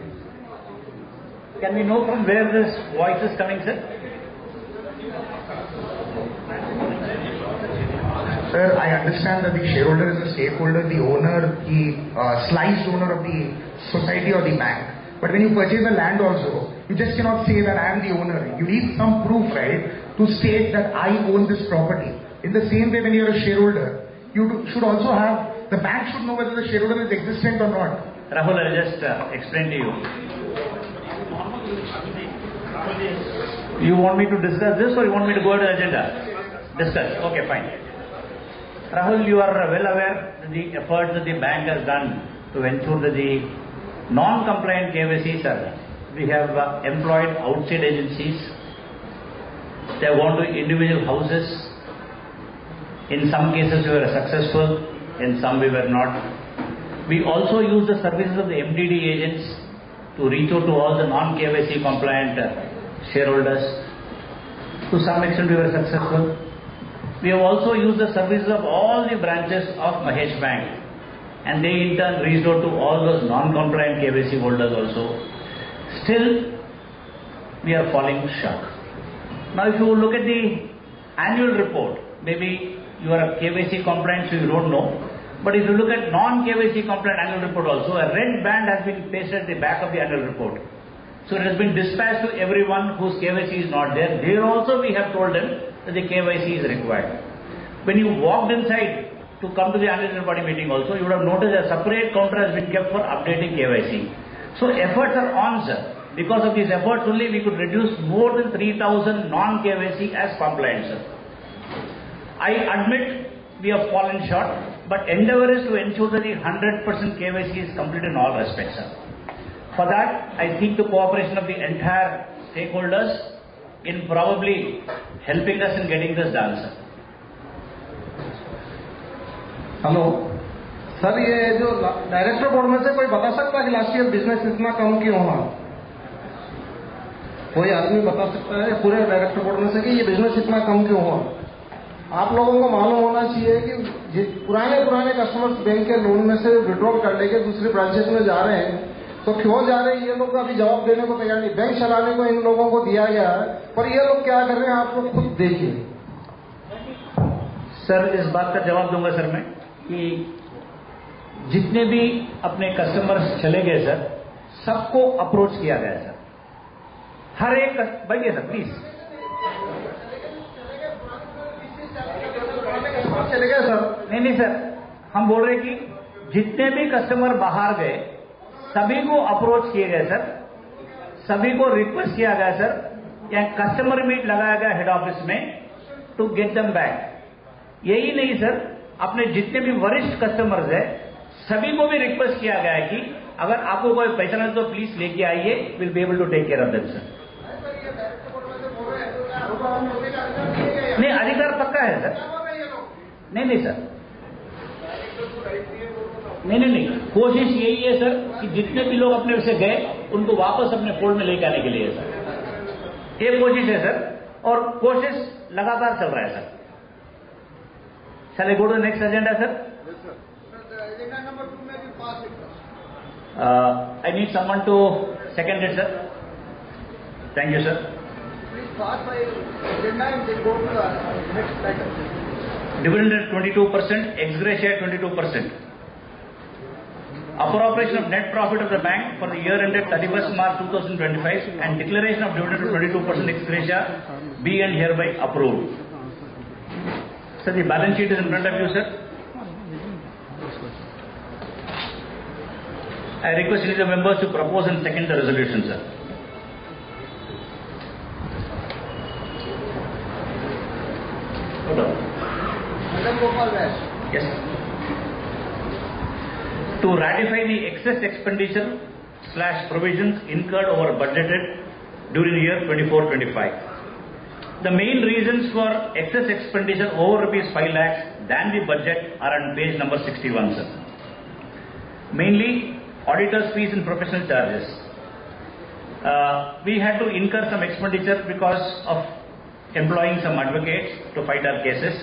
Can we know from where this voice is coming, sir? Sir, I understand that the shareholder is a stakeholder, the owner, the sliced owner of the society or the bank. But when you purchase a land also, you just cannot say that I am the owner. You need some proof, right, to state that I own this property. In the same way, when you are a shareholder, you should also have, the bank should know whether the shareholder is existent or not. Rahul, I'll just explain to you. You want me to discuss this or you want me to go to the agenda? Discuss. Okay, fine. Rahul, you are well aware of the efforts that the bank has done to ensure that the non-compliant KYCs are. We have employed outside agencies. They have gone to individual houses. In some cases we were successful, in some we were not. We also use the services of the MDD agents to reach out to all the non-KYC compliant shareholders. To some extent we were successful. We have also used the services of all the branches of Mahesh Bank, and they in turn reached out to all those non-compliant KYC holders also. Still, we are falling short. Now if you look at the annual report, maybe you are a KYC compliant, so you don't know. But if you look at non-KYC compliant annual report also, a red band has been pasted at the back of the annual report. So it has been dispatched to everyone whose KYC is not there. There also we have told them that the KYC is required. When you walked inside to come to the annual body meeting also, you would have noticed a separate counter has been kept for updating KYC. So efforts are on, sir. Because of these efforts only we could reduce more than 3,000 non-KYC as compliant, sir. I admit we have fallen short, but endeavor is to ensure that the 100% KYC is complete in all respects, sir. For that, I think the cooperation of the entire stakeholders in probably helping us in getting this done, sir. Hello sir, ये जो director board में से कोई बता सकता है कि last year business इतना कम क्यों हुआ? कोई आदमी बता सकता है पूरे डायरेक्टर बोर्ड में से कि ये बिजनेस इतना कम क्यों हुआ? आप लोगों को मालूम होना चाहिए कि पुराने कस्टमर्स बैंक के लोन में से विड्रॉल कर लेके दूसरी ब्रांचेस में जा रहे हैं, तो क्यों जा रहे हैं ये लोग अभी जवाब देने को तैयार नहीं। बैंक चलाने को इन लोगों को दिया गया है, पर ये लोग क्या कर रहे हैं आप लोग खुद देखिए। सर, इस बात का जवाब दूंगा सर मैं कि जितने भी अपने कस्टमर्स चले गए सर, सबको अप्रोच किया गया सर। हर एक बैठिए सर प्लीज। चले गए सर? नहीं सर, हम बोल रहे कि जितने भी कस्टमर बाहर गए सभी को अप्रोच किए गए सर, सभी को रिक्वेस्ट किया गया सर, या कस्टमर मीट लगाया गया हेड ऑफिस में टू गेट देम बैक। यही नहीं सर, अपने जितने भी वरिष्ठ कस्टमर्स है सभी को भी रिक्वेस्ट किया गया है कि अगर आपको कोई पैसा नहीं तो प्लीज लेके आइए, will be able to take care of them sir. Sir, नहीं सर, नहीं, कोशिश यही है सर कि जितने भी लोग अपने से गए उनको वापस अपने फोल्ड में लेके आने के लिए सर, ये कोशिश है सर, और कोशिश लगातार चल रहा है sir. Shall I go to the next agenda, sir? Yes, sir. Agenda number 2 may be passed. I need someone to second it, sir. Thank you, sir. Please pass by agenda and then go to the next item. Dividend at 22%, ex gratia at 22%. Appropriation of net profit of the bank for the year ended 31st March 2025 and declaration of dividend of 22% ex gratia be and hereby approved. Sir, the balance sheet is in front of you, sir. I request each of the members to propose and second the resolution, sir. Yes. To ratify the excess expenditure / provisions incurred over budgeted during the year 24-25. The main reasons for excess expenditure over rupees 5 lakhs than the budget are on page number 61, sir. Mainly auditors' fees and professional charges. We had to incur some expenditure because of employing some advocates to fight our cases.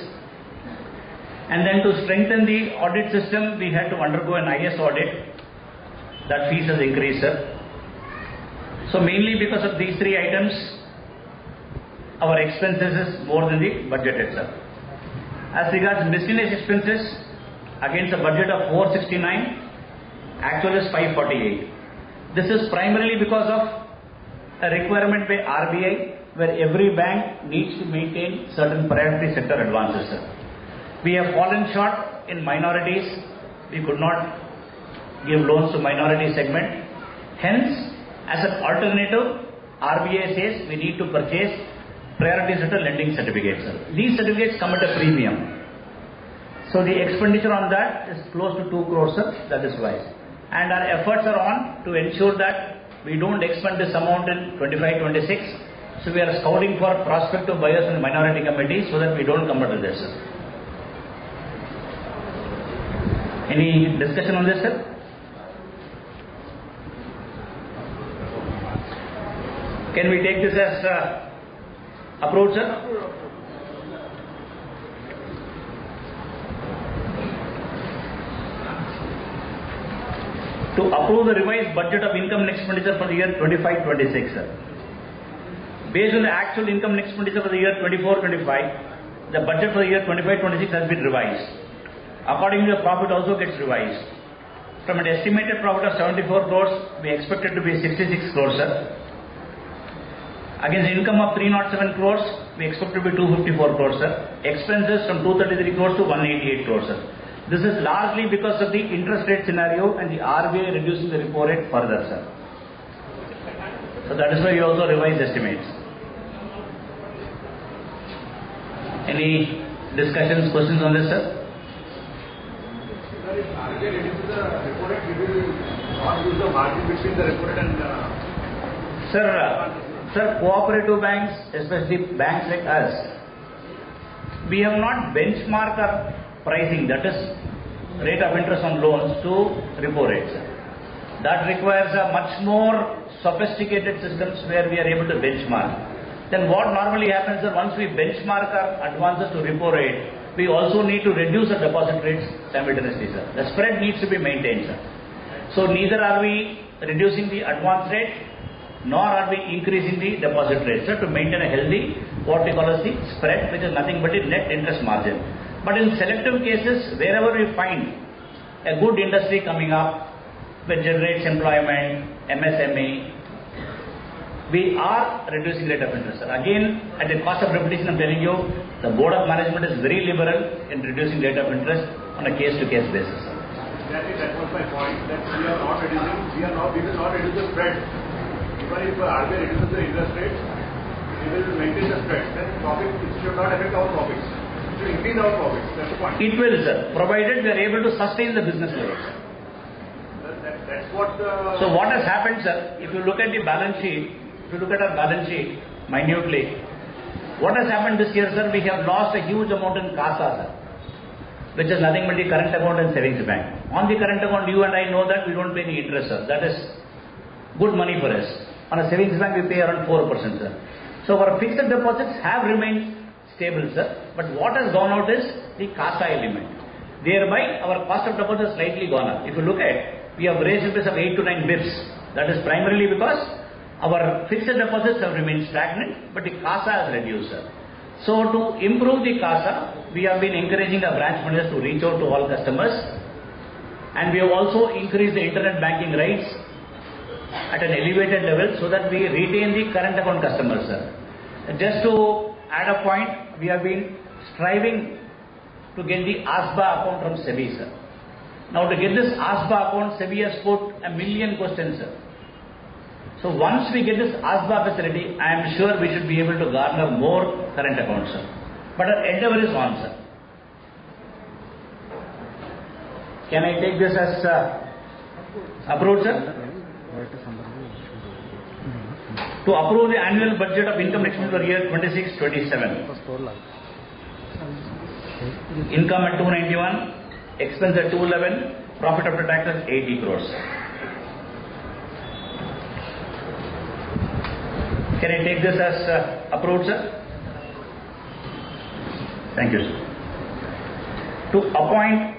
And then to strengthen the audit system, we had to undergo an IS audit. That fees has increased, sir. So mainly because of these three items, our expenses is more than the budgeted, sir. As regards miscellaneous expenses, against a budget of 469, actual is 548. This is primarily because of a requirement by RBI, where every bank needs to maintain certain priority sector advances, sir. We have fallen short in minorities. We could not give loans to minority segment. Hence, as an alternative, RBI says we need to purchase priority sector lending certificates, sir. These certificates come at a premium. So the expenditure on that is close to 2 crores, sir. That is why. And our efforts are on to ensure that we don't expend this amount in 25-26. So we are scouting for prospective buyers in the minority committee so that we don't come under this, sir. Any discussion on this, sir? Can we take this as approved, sir? To approve the revised budget of income and expenditure for the year 25-26, sir. Based on the actual income and expenditure for the year 24-25, the budget for the year 25-26 has been revised. Accordingly, the profit also gets revised. From an estimated profit of 74 crores, we expect it to be 66 crores, sir. Against income of 307 crores, we expect to be 254 crores, sir. Expenses from 233 crores to 188 crores, sir. This is largely because of the interest rate scenario and the RBI reducing the repo rate further, sir. So that is why we also revised estimates. Any discussions, questions on this, sir? Sir, cooperative banks, especially banks like us, we have not benchmarked our pricing, that is rate of interest on loans, to repo rates. That requires a much more sophisticated systems where we are able to benchmark. Then what normally happens is once we benchmark our advances to repo rate, we also need to reduce the deposit rates simultaneously, sir. The spread needs to be maintained, sir. So neither are we reducing the advance rate, nor are we increasing the deposit rate, sir, to maintain a healthy, what we call as the spread, which is nothing but the net interest margin. But in selective cases, wherever we find a good industry coming up, which generates employment, MSME, we are reducing rate of interest, sir. Again, at the cost of repetition, I'm telling you, the Board of Management is very liberal in reducing rate of interest on a case-to-case basis, sir. Exactly, that was my point, that we will not reduce the spread. Even if RBI reduces the interest rate, we will maintain the spread. Then profit, it should not affect our profits. It should increase our profits. That's the point. It will, sir, provided we are able to sustain the business level. That's what the... So what has happened, sir, if you look at the balance sheet, if you look at our balance sheet minutely, What has happened this year, sir? We have lost a huge amount in CASA, sir, which is nothing but the current account and savings bank. On the current account, you and I know that we don't pay any interest, sir. That is good money for us. On a savings bank, we pay around 4%, sir. So our fixed deposits have remained stable, sir. But what has gone out is the CASA element. Thereby, our cost of deposits has slightly gone up. If you look at, we have raised interest of 8 to 9 bips. That is primarily because our fixed deposits have remained stagnant, but the CASA has reduced, sir. So to improve the CASA, we have been encouraging our branch managers to reach out to all customers, and we have also increased the internet banking rates at an elevated level so that we retain the current account customers, sir. Just to add a point, we have been striving to get the ASBA account from SEBI, sir. Now to get this ASBA account, SEBI has put a million questions, sir. So once we get this ASBA facility, I am sure we should be able to garner more current accounts, sir. But our endeavor is on, sir. Can I take this as approved, sir? To approve the annual budget of income expense for year 26-27. Income at 291, expense at 211, profit after tax at 80 crores. Can I take this as approved, sir? Thank you, sir. To appoint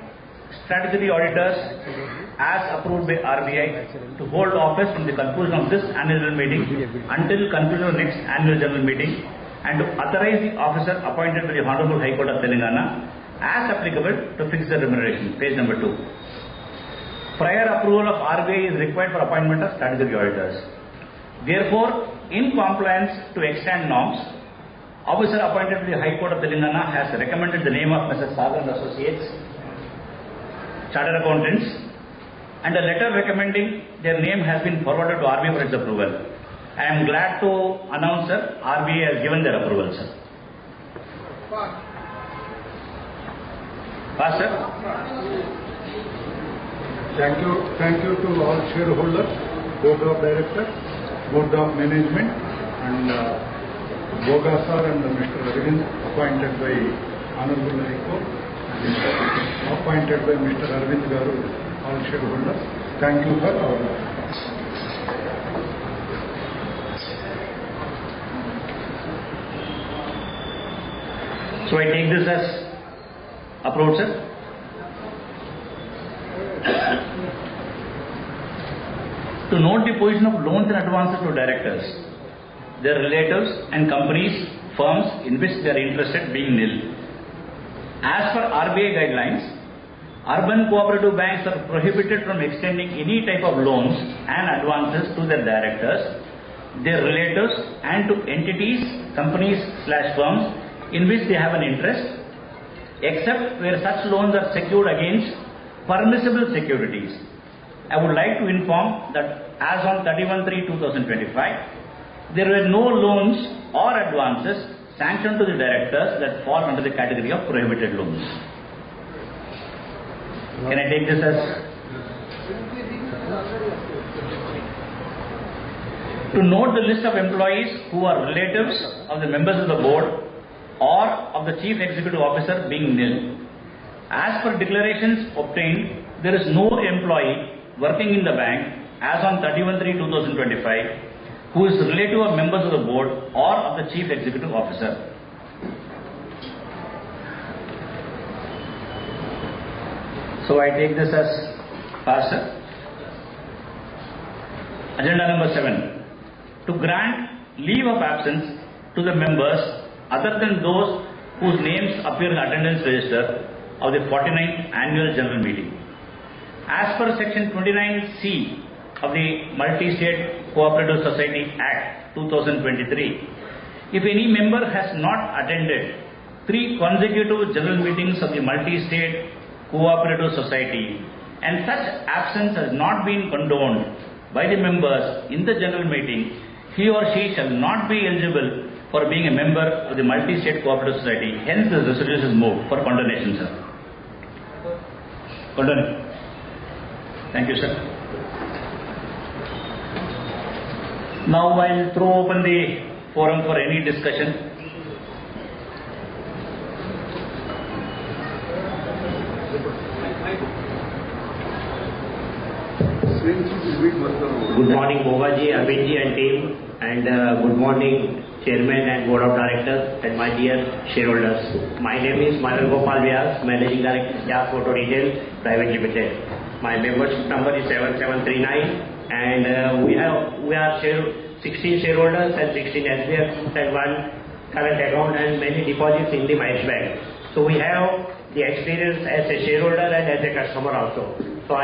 statutory auditors as approved by RBI to hold office from the conclusion of this annual meeting until conclusion of the next annual general meeting, and to authorize the officer appointed by the Honorable High Court of Telangana as applicable to fix the remuneration. Page number 2. Prior approval of RBI is required for appointment of statutory auditors. Therefore, in compliance to extant norms, officer appointed by the High Court of Telangana has recommended the name of Mr. Sagar and Associates, Chartered Accountants, and a letter recommending their name has been forwarded to RBI for its approval. I am glad to announce, sir, RBI has given their approval, sir. Pass, sir. Thank you to all shareholders, board of directors, board of management, and Boga sir and Mr. Arvind, appointed by Honorable High Court, and appointed by Mr. Arvind Garu, all shareholders. Thank you for our. So I take this as approved, sir. To note the position of loans and advances to directors, their relatives and companies, firms in which they are interested being nil. As per RBI guidelines, urban cooperative banks are prohibited from extending any type of loans and advances to their directors, their relatives, and to entities, companies / firms in which they have an interest, except where such loans are secured against permissible securities. I would like to inform that as on 31/3/2025, there were no loans or advances sanctioned to the directors that fall under the category of prohibited loans. Can I take this as? To note the list of employees who are relatives of the members of the board or of the chief executive officer being nil. As per declarations obtained, there is no employee working in the bank as on 31/3/2025 who is relative of members of the board or of the chief executive officer. So I take this as passed. Agenda number 7. To grant leave of absence to the members other than those whose names appear in attendance register of the 49th annual general meeting. As per section 29C of the Multi-State Co-Operative Society Act 2023, if any member has not attended 3 consecutive general meetings of the Multi-State Co-Operative Society and such absence has not been condoned by the members in the general meeting, he or she shall not be eligible for being a member of the Multi-State Co-Operative Society. Hence, this resolution is moved for condonation, sir. Condonation. Thank you, sir. Now I will throw open the forum for any discussion. Good morning, Mogaji, Arvindji and team, and good morning, Chairman and Board of Directors, and my dear shareholders. My name is Mahesh Gopal Vyas, Managing Director, Vyas Photo Retail Private Limited. My membership number is 7739, and we are 16 shareholders and 16 SBFs and one current account and many deposits in the Mahesh Bank. So we have the experience as a shareholder and as a customer also. So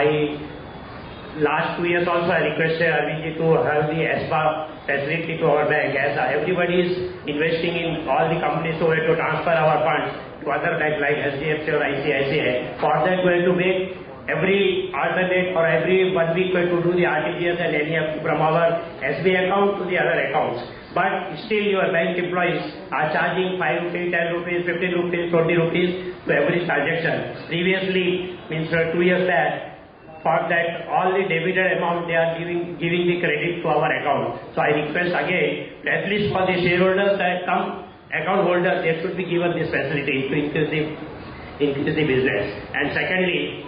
last 2 years also I requested Arvindji to have the ESPA facility to our bank, as everybody is investing in all the companies, so we have to transfer our funds to other banks like HDFC or ICICI. For that we have to make every alternate or every 1 week we have to do the RTGS and NEFT from our SBI account to the other accounts. But still your bank employees are charging 5 rupees, 10 rupees, 15 rupees, 20 rupees to every transaction. Previously, means 2 years back, for that all the debited amount they are giving the credit to our account. So I request again, at least for the shareholders that some account holders, they should be given this facility to increase the business. And secondly,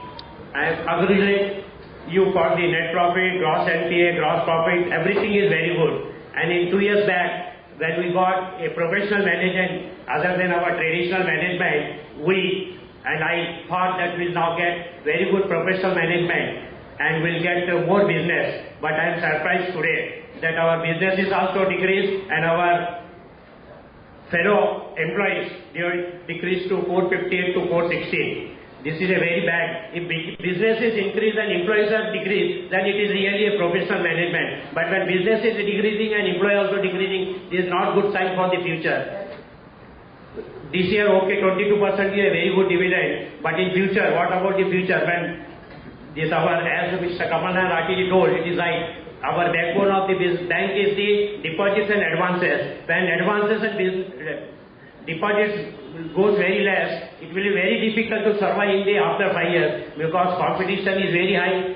I congratulate you for the net profit, gross NPA, gross profit, everything is very good. And in 2 years back, when we got a professional management other than our traditional management, and I thought that we'll now get very good professional management and we'll get more business. But I am surprised today that our business is also decreased and our fellow employees, they are decreased to 458 to 416. This is a very bad. If business is increased and employees are decreased, then it is really a professional management. But when business is decreasing and employee also decreasing, this is not good sign for the future. This year, okay, 22% is a very good dividend, but in future, what about the future? When this as Mr. Kamalnath Rakiji told, it is like our backbone of the bank is the deposits and advances. When advances and deposits goes very less, it will be very difficult to survive after 5 years because competition is very high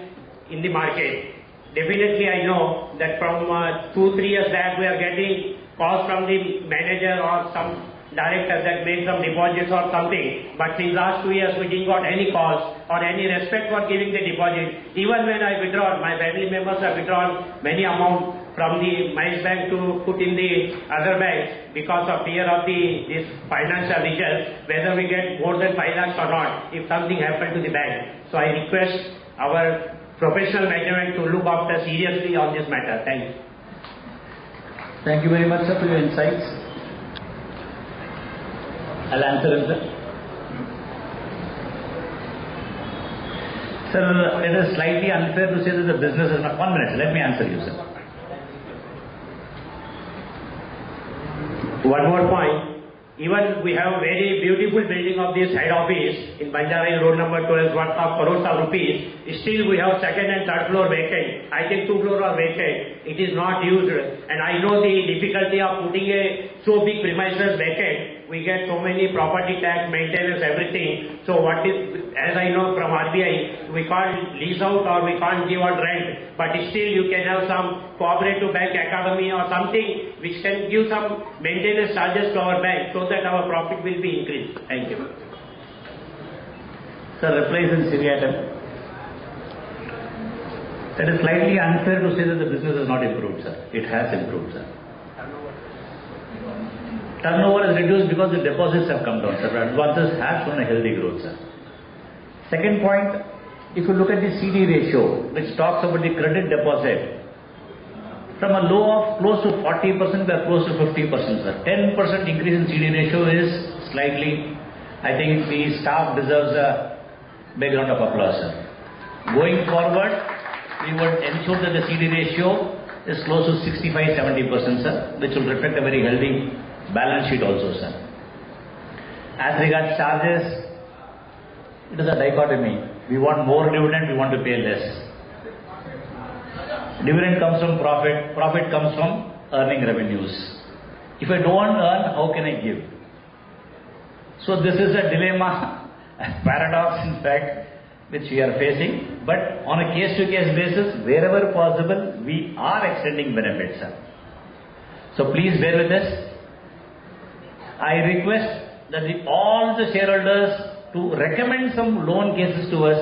in the market. Definitely, I know that from 2-3 years back, we are getting calls from the manager or some director that made some deposits or something, but in last 2 years we didn't got any calls or any respect for giving the deposit. Even when I withdrawn, my family members have withdrawn many amount from the Mahesh Bank to put in the other banks because of fear of this financial results, whether we get more than 5 lakhs or not, if something happened to the bank. So I request our professional management to look after seriously on this matter. Thank you. Thank you very much, sir, for your insights. I'll answer him, sir. Sir, it is slightly unfair to say that the business is not. 1 minute, let me answer you, sir. One more point. Even we have a very beautiful building of this head office in Banjara Road number 12, worth of crores of rupees. Still we have second and third floor vacant. I think 2 floors are vacant. It is not used. And I know the difficulty of putting a so big premises vacant. We get so many property tax, maintenance, everything. So what is, as I know from RBI, we can't lease out or we can't give out rent. But still you can have some cooperative bank academy or something which can give some maintenance charges to our bank so that our profit will be increased. Thank you. Sir, replies in seriatim. That is slightly unfair to say that the business has not improved, sir. It has improved, sir. Turnover is reduced because the deposits have come down, sir. Advances have shown a healthy growth, sir. Second point, if you look at the CD ratio, which talks about the credit deposit, from a low of close to 40%, we are close to 50%, sir. 10% increase in CD ratio is slightly, I think the staff deserves a big round of applause, sir. Going forward, we would ensure that the CD ratio is close to 65-70%, sir, which will reflect a very healthy balance sheet also, sir. As regards charges, it is a dichotomy. We want more dividend, we want to pay less. Dividend comes from profit, profit comes from earning revenues. If I don't earn, how can I give? So this is a dilemma, a paradox in fact, which we are facing. But on a case-to-case basis, wherever possible, we are extending benefits, sir. So please bear with us. I request that all the shareholders to recommend some loan cases to us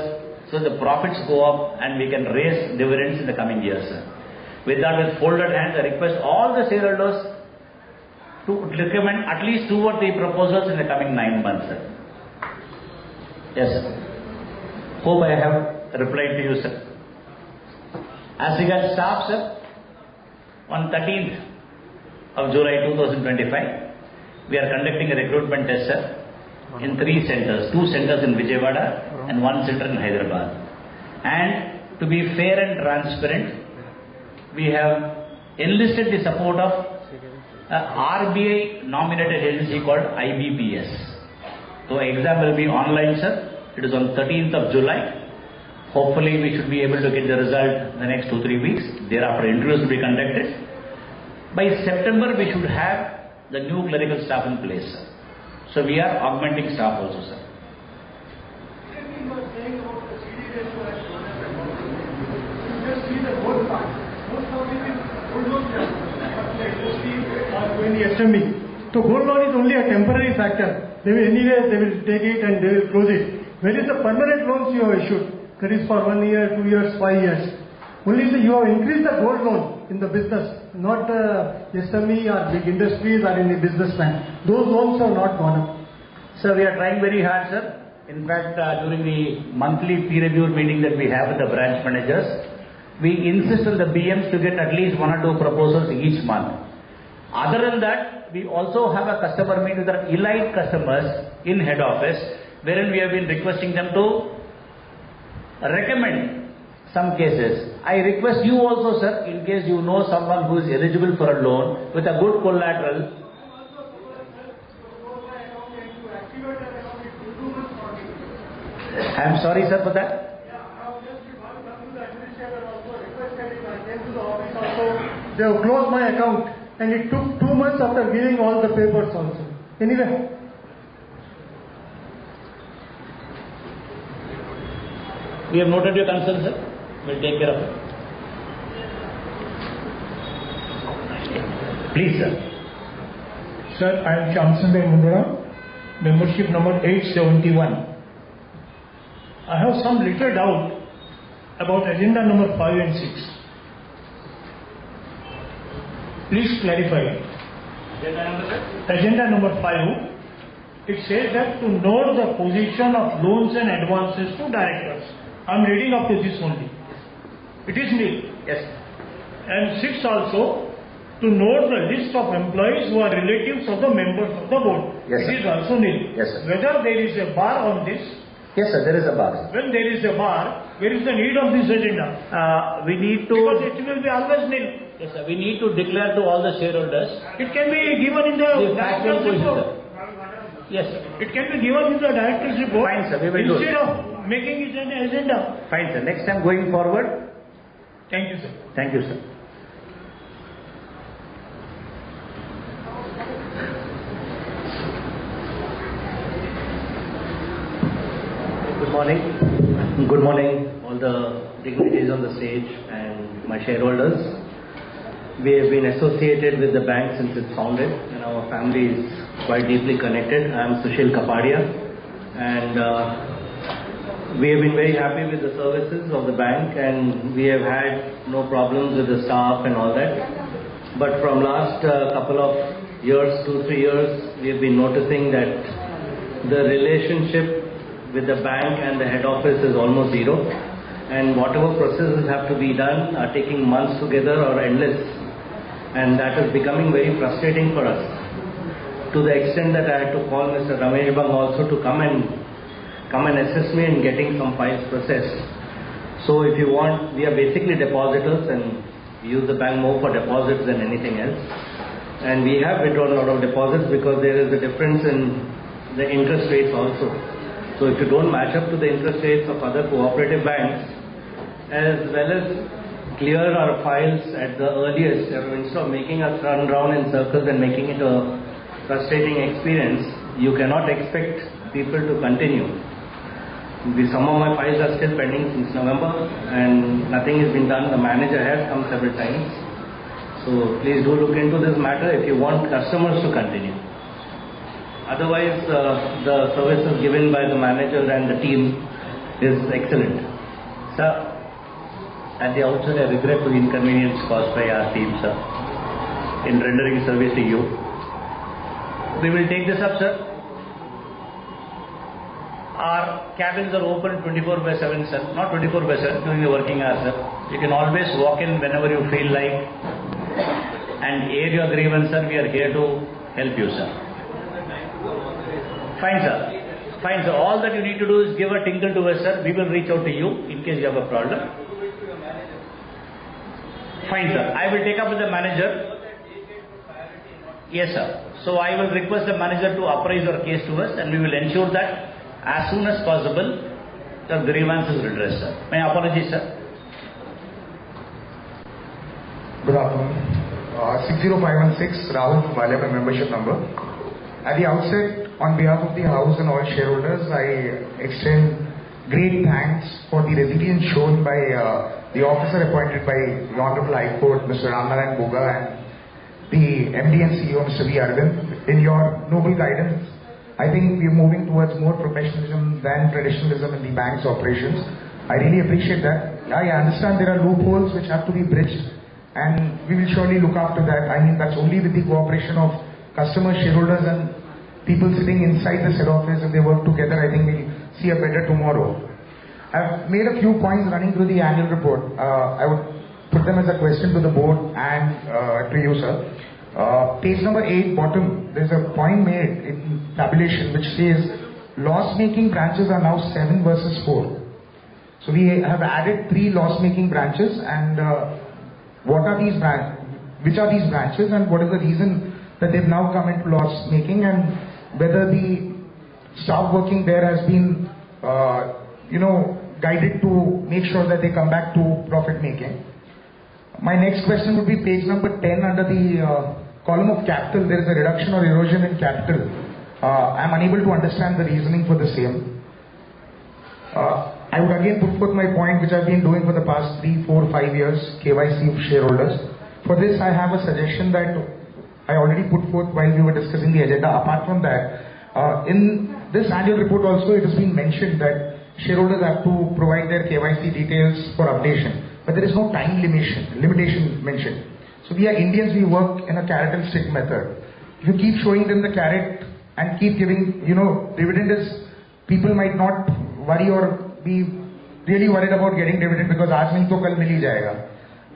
so the profits go up and we can raise dividends in the coming years, sir. With that, with folded hands, I request all the shareholders to recommend at least 2 or 3 proposals in the coming 9 months, sir. Yes, sir. Hope I have replied to you, sir. As regards staff, sir, on 13th of July 2025, we are conducting a recruitment test, sir, in 3 centers, 2 centers in Vijayawada and 1 center in Hyderabad. And to be fair and transparent, we have enlisted the support of RBI nominated agency called IBPS. So exam will be online, sir. It is on 13th of July. Hopefully we should be able to get the result in the next 2-3 weeks. Thereafter interviews will be conducted. By September we should have the new clerical staff in place, sir. So we are augmenting staff also, sir. In the SME. So gold loan is only a temporary factor. They will anyway, they will take it and they will close it. Where is the permanent loans you have issued? That is for 1 year, 2 years, 5 years. Only you have increased the gold loan in the business, not SME or big industries or any businessman. Those loans have not gone up. Sir, we are trying very hard, sir. In fact, during the monthly peer review meeting that we have with the branch managers, we insist on the BMs to get at least 1 or 2 proposals each month. Other than that, we also have a customer meet with our elite customers in head office, wherein we have been requesting them to recommend some cases. I request you also, sir, in case you know someone who is eligible for a loan with a good collateral. I am sorry, sir, for that. They have closed my account and it took 2 months after giving all the papers also. Anyway. We have noted your concern, sir. We'll take care of it. Please, sir. Sir, I am Shamsunday Mundra, membership number 871. I have some little doubt about agenda number 5 and 6. Please clarify. Agenda number 5. It says that to note the position of loans and advances to directors. I am reading up to this only. It is nil. Yes. And 6 also, to note the list of employees who are relatives of the members of the board. Yes, it sir. is also nil. Yes, sir. Whether there is a bar on this. Yes, sir, there is a bar. When there is a bar, where is the need of this agenda? We need to... Because it will be always nil. Yes, sir. We need to declare to all the shareholders. It can be given in the factual director's position, report. sir. Yes, sir. It can be given in the director's report. Fine, sir. We will do it. Instead of making it an agenda. Fine, sir. Next time going forward. Thank you, sir. Thank you, sir. Good morning. Good morning, all the dignitaries on the stage and my shareholders. We have been associated with the bank since its founded, and our family is quite deeply connected. I am Sushil Kapadia, and we have been very happy with the services of the bank, and we have had no problems with the staff and all that. But from last couple of years, 2-3 years, we have been noticing that the relationship with the bank and the head office is almost zero, and whatever processes have to be done are taking months together or endless, and that is becoming very frustrating for us, to the extent that I had to call Mr. Ramesh Bang also to come and assist me in getting some files processed. So if you want, we are basically depositors and we use the bank more for deposits than anything else, and we have withdrawn a lot of deposits because there is a difference in the interest rates also. So if you don't match up to the interest rates of other cooperative banks, as well as clear our files at the earliest, instead of making us run round in circles and making it a frustrating experience, you cannot expect people to continue. Some of my files are still pending since November and nothing has been done. The manager has come several times. So please do look into this matter if you want customers to continue. Otherwise, the services given by the manager and the team is excellent. Sir, at the outset, I regret the inconvenience caused by our team, sir, in rendering service to you. We will take this up, sir. Our cabins are open 24/7, sir. Not 24/7 during the working hours, sir. You can always walk in whenever you feel like and air your grievance, sir. We are here to help you, sir. Fine, sir. Fine, sir. All that you need to do is give a tinkle to us, sir. We will reach out to you in case you have a problem. Fine, sir. I will take up with the manager. Yes, sir. So I will request the manager to apprise your case to us, and we will ensure that as soon as possible the grievance is redressed, sir. My apologies, sir. Good afternoon. 60516 Rahul from Valia, my membership number. At the outset, on behalf of the House and all shareholders, I extend great thanks for the resilience shown by the officer appointed by the Honorable High Court, Mr. Ramnaran Boga, and the MD and CEO, Mr. V. Arvind, in your noble guidance. I think we are moving towards more professionalism than traditionalism in the bank's operations. I really appreciate that. I understand there are loopholes which have to be bridged, and we will surely look after that. I mean, that's only with the cooperation of customers, shareholders, and people sitting inside the head office. If they work together, I think we'll see a better tomorrow. I've made a few points running through the annual report. I would put them as a question to the board and to you, sir. Page number 8, bottom, there's a point made in tabulation which says loss-making branches are now 7 versus 4. So we have added 3 loss-making branches, and what are these which are these branches, and what is the reason that they've now come into loss-making, and whether the staff working there has been guided to make sure that they come back to profit-making. My next question would be page number 10 under the column of capital. There is a reduction or erosion in capital. I am unable to understand the reasoning for the same. I would again put forth my point, which I've been doing for the past 3, 4, 5 years, KYC of shareholders. For this, I have a suggestion that I already put forth while we were discussing the agenda. Apart from that, in this annual report also, it has been mentioned that shareholders have to provide their KYC details for updation. But there is no time limitation mentioned. So we are Indians, we work in a carrot and stick method. If you keep showing them the carrot and keep giving, dividend is, people might not worry or be really worried about getting dividend because aaj nahi to kal mil hi jayega.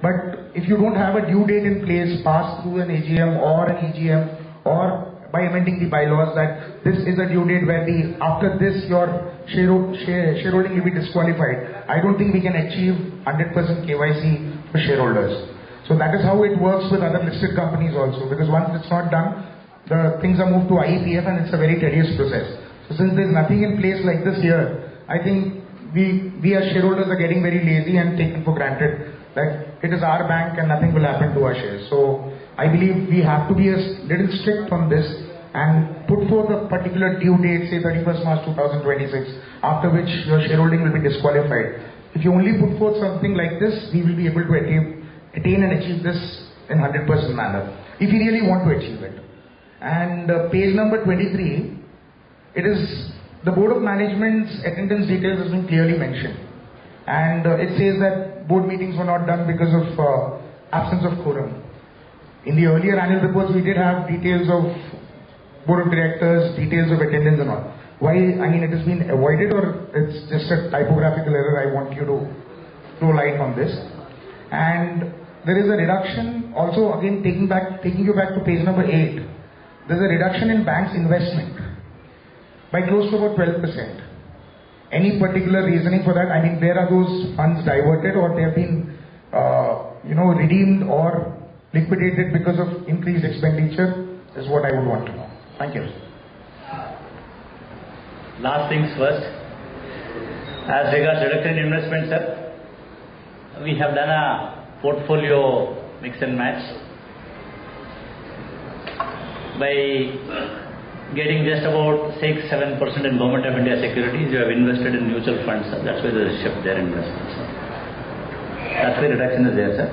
But if you don't have a due date in place, pass through an AGM or an EGM, or by amending the bylaws that this is a due date where after this your shareholding will be disqualified, I don't think we can achieve 100% KYC for shareholders. So that is how it works with other listed companies also, because once it's not done, the things are moved to IEPF and it's a very tedious process. So since there's nothing in place like this here, I think we as shareholders are getting very lazy and taking for granted that it is our bank and nothing will happen to our shares. So I believe we have to be a little strict on this and put forth a particular due date, say 31st March 2026, after which your shareholding will be disqualified. If you only put forth something like this, we will be able to attain and achieve this in 100% manner, if we really want to achieve it. And page number 23, it is the Board of Management's attendance details has been clearly mentioned. And it says that board meetings were not done because of absence of quorum. In the earlier annual reports, we did have details of board of directors, details of attendance and all. Why? I mean, it has been avoided, or it's just a typographical error? I want you to throw light on this. And there is a reduction, also again taking you back to page number 8. There's a reduction in bank's investment by close to about 12%. Any particular reasoning for that? I mean, where are those funds diverted, or they have been, redeemed or liquidated because of increased expenditure? Is what I would want to know. Thank you. Last things first. As regards reduction in investment, sir, we have done a portfolio mix and match by getting just about 6-7% in Government of India securities. You have invested in mutual funds, sir. That's why there is a shift there in investments, sir. That's why reduction is there, sir.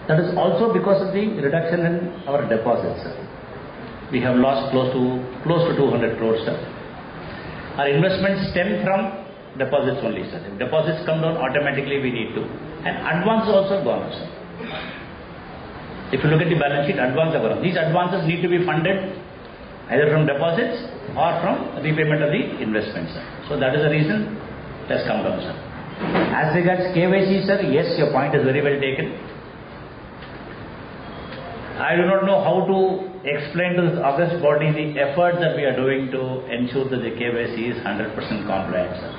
That is also because of the reduction in our deposits, sir. We have lost close to 200 crores, sir. Our investments stem from deposits only, sir. If deposits come down, automatically we need to. And advances also gone up, sir. If you look at the balance sheet, advances are gone up. These advances need to be funded either from deposits or from repayment of the investments, sir. So that is the reason it has come down, sir. As regards KYC, sir, yes, your point is very well taken. I do not know how to explain to this august body the effort that we are doing to ensure that the KYC is 100% compliant, sir.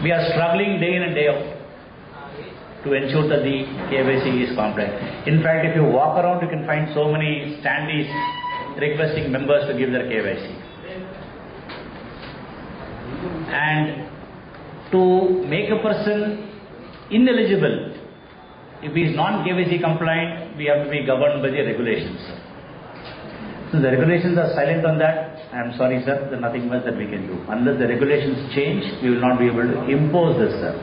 We are struggling day in and day out to ensure that the KYC is compliant. In fact, if you walk around, you can find so many standees requesting members to give their KYC. And to make a person ineligible, if he is non-KYC compliant, we have to be governed by the regulations. Since the regulations are silent on that, I am sorry, sir, there is nothing much that we can do. Unless the regulations change, we will not be able to impose this, sir.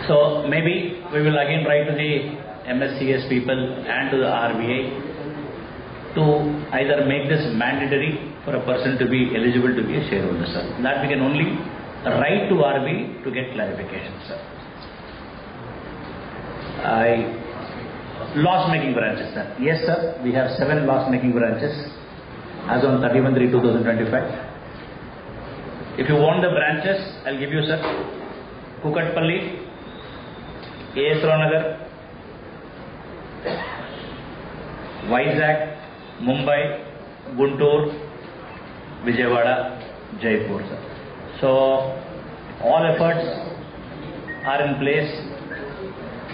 So maybe we will again write to the MSCS people and to the RBI to either make this mandatory for a person to be eligible to be a shareholder, sir. That we can only write to RBI to get clarification, sir. Loss-making branches, sir. Yes, sir, we have 7 loss-making branches as on 31/3/2025. If you want the branches, I'll give you, sir. Kukatpalli, AS Nagar, Vizag, Mumbai, Guntur, Vijayawada, Jaipur, sir. So all efforts are in place.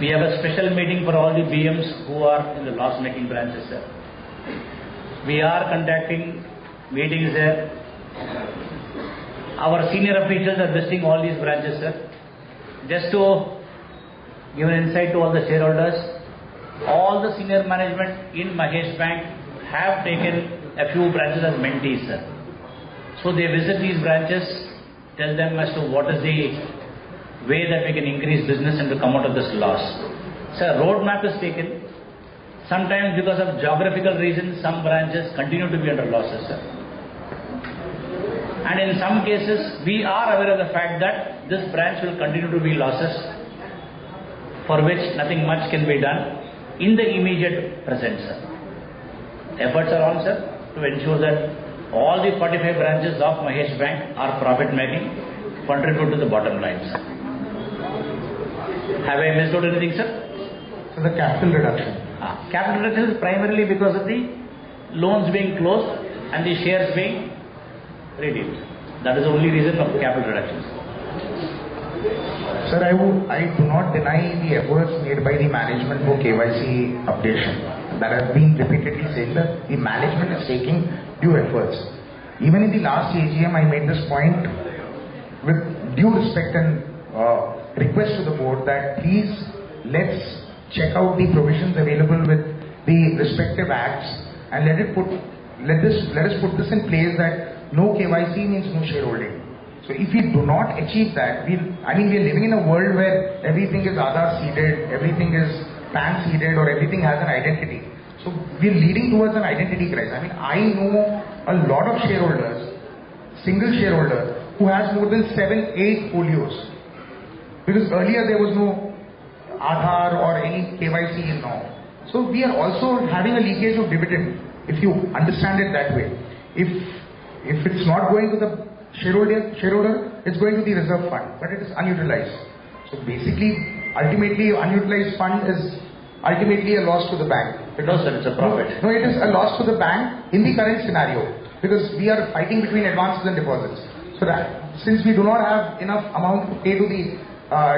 We have a special meeting for all the BMs who are in the loss-making branches, sir. We are conducting meetings there. Our senior officials are visiting all these branches, sir. Just to give an insight to all the shareholders, all the senior management in Mahesh Bank have taken a few branches as mentees, sir. So they visit these branches, tell them as to what is the way that we can increase business and to come out of this loss. So a roadmap is taken. Sometimes because of geographical reasons, some branches continue to be under losses, sir. And in some cases, we are aware of the fact that this branch will continue to be losses, for which nothing much can be done in the immediate present, sir. Efforts are on, sir, to ensure that all the 45 branches of Mahesh Bank are profit-making, contribute to the bottom line, sir. Have I missed out anything, sir? So the capital reduction. Capital reduction is primarily because of the loans being closed and the shares being redeemed. That is the only reason for capital reduction. Sir, I do not deny the efforts made by the management for KYC updation. That has been repeatedly said that the management is taking due efforts. Even in the last AGM, I made this point with due respect and request to the board that please let's check out the provisions available with the respective acts and let us put this in place that no KYC means no shareholding. So if we do not achieve that, we are living in a world where everything is Aadhaar seeded, everything is PAN seeded, or everything has an identity. So we are leading towards an identity crisis. I know a lot of shareholders, single shareholder, who has more than 7-8 folios. Because earlier there was no Aadhaar or any KYC in now. So we are also having a leakage of dividend, if you understand it that way. If it's not going to the shareholder, it's going to the reserve fund, but it is unutilized. So basically, ultimately, unutilized fund is ultimately a loss to the bank. No, sir, it's a profit. No, it is a loss to the bank in the current scenario, because we are fighting between advances and deposits. So that since we do not have enough amount to pay to the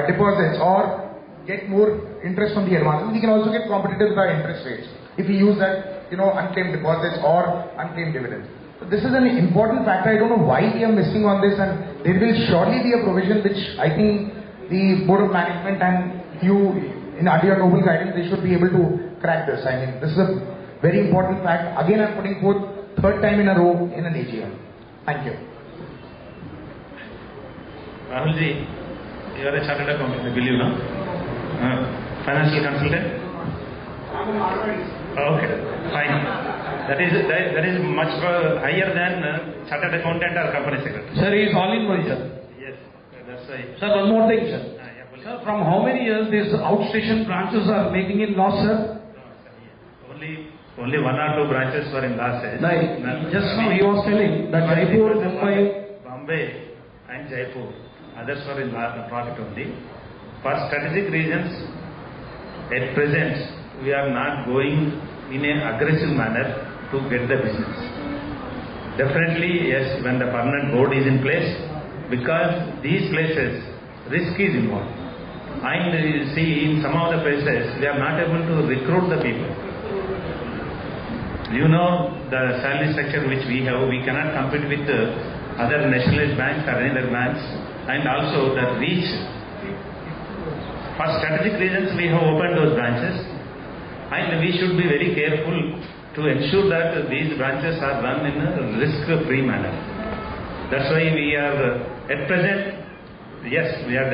deposits or get more interest from the advances, we can also get competitive with our interest rates if we use that, unclaimed deposits or unclaimed dividends. So this is an important factor. I don't know why we are missing on this, and there will surely be a provision which I think the Board of Management and you, under your noble guidance, they should be able to crack this. This is a very important fact. Again, I'm putting forth third time in a row in an AGM. Thank you. Rahulji, you are a chartered accountant, I believe, no? Financial consultant? Okay, fine. That is much higher than chartered accountant or company secretary. Sir, he is all in one, sir. Yes, that's why. Sir, one more thing, sir. Sir, from how many years these outstation branches are making in loss, sir? Only 1 or 2 branches were in loss. Like, just now he was telling that Jaipur, Mumbai, Bombay and Jaipur, others were in profit only. For strategic reasons, at present, we are not going in an aggressive manner to get the business. Definitely, yes, when the permanent board is in place, because these places, risk is involved. And you see, in some of the places, we are not able to recruit the people. You know the salary structure which we have, we cannot compete with other nationalized banks or any other banks, and also the reach. For strategic reasons, we have opened those branches, and we should be very careful to ensure that these branches are run in a risk-free manner. That's why we are at present. Yes, we are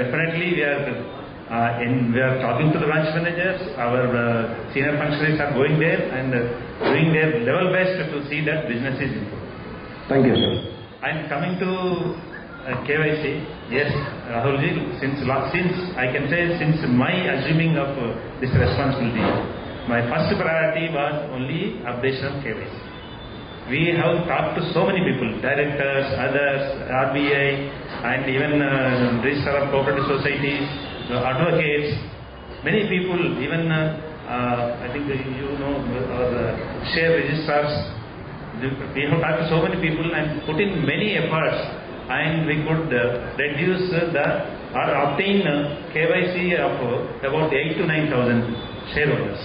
talking to the branch managers. Our senior functionaries are going there and doing their level best to see that business is improved. Thank you, sir. And coming to KYC, yes, Rahulji, since I can say since my assuming of this responsibility, my first priority was only updation of KYC. We have talked to so many people, directors, others, RBI, and even Register of Cooperative Societies, advocates, many people, even I think you know our share registrars. We have talked to so many people and put in many efforts, and we could reduce or obtain KYC of about 8,000 to 9,000 shareholders.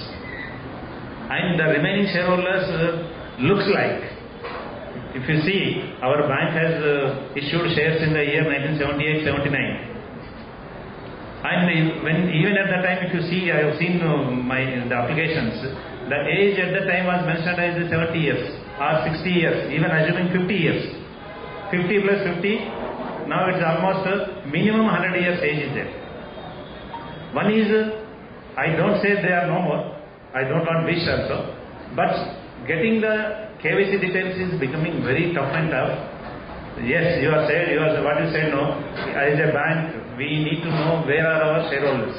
And the remaining shareholders looks like, if you see, our bank has issued shares in the year 1978-79. And even at that time, if you see, I have seen the applications, the age at that time was mentioned as 70 years or 60 years, even assuming 50 years. 50 plus 50, now it's almost minimum 100 years age is there. One is, I don't say they are no more, I don't want wish also, but getting the KYC details is becoming very tough and tough. Yes, what you said, no, as a bank, we need to know where are our shareholders.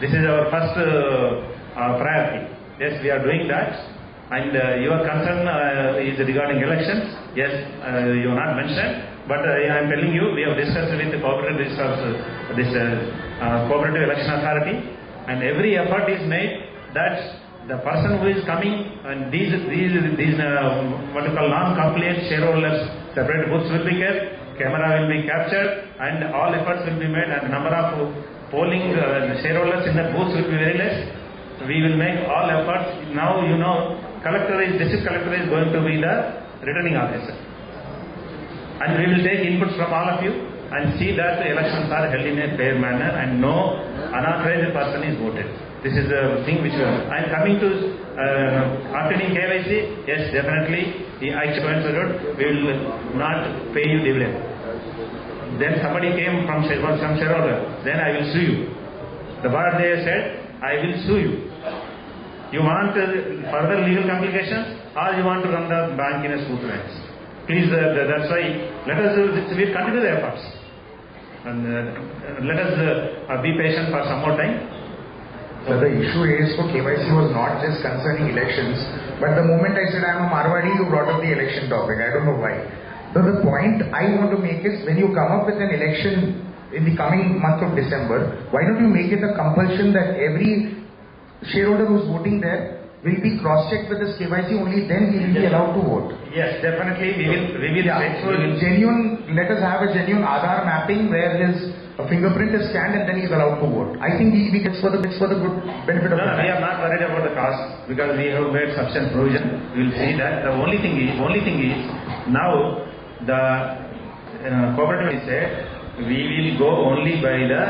This is our first priority. Yes, we are doing that. And your concern is regarding elections. Yes, you have not mentioned, but I am telling you, we have discussed with the Cooperative Cooperative Election Authority, and every effort is made that the person who is coming and these what you call non-compliant shareholders, separate booths will be kept, camera will be captured, and all efforts will be made, and number of polling shareholders in the booths will be very less. We will make all efforts. Now you know, district collector is going to be the returning officer, and we will take inputs from all of you and see that the elections are held in a fair manner and no unauthorized person is voted. This is the thing which we are. And coming to obtaining KYC, yes, definitely, I we will not pay you dividend. Then somebody came from some shareholder, then I will sue you. The board they said, I will sue you. You want further legal complications, or you want to run the bank in a smooth lines? Please, that's why let us we continue the efforts, and let us be patient for some more time. So the issue is for KYC was not just concerning elections, but the moment I said I am a Marwadi, you brought up the election topic. I don't know why. So the point I want to make is, when you come up with an election in the coming month of December, why don't you make it a compulsion that every shareholder who's voting there will be cross-checked with this KYC, only then he will be allowed to vote. Yes, definitely we will yeah, so let us have a genuine Aadhaar mapping where his fingerprint is scanned and then he is allowed to vote. I think we gets for the good benefit of the we are not worried about the cost, because we have made sufficient provision. We will see that. The only thing is now the cooperative said we will go only by the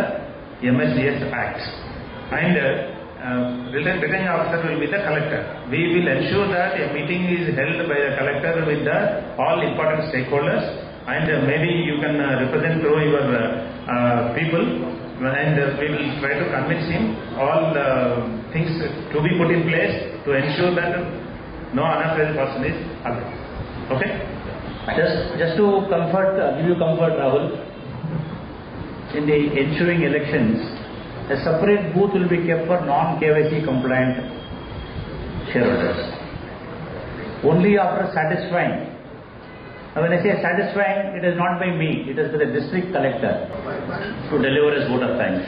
MSDS Act, and returning officer will be the collector. We will ensure that a meeting is held by the collector with all important stakeholders, and maybe you can represent through your people, and we will try to convince him all the things to be put in place to ensure that No unauthorized person is allowed. Okay? Just to comfort, give you comfort, Rahul. In the ensuing elections, a separate booth will be kept for non-KYC compliant shareholders. Only after satisfying. Now when I say satisfying, it is not by me, it is by the district collector to deliver his vote of thanks.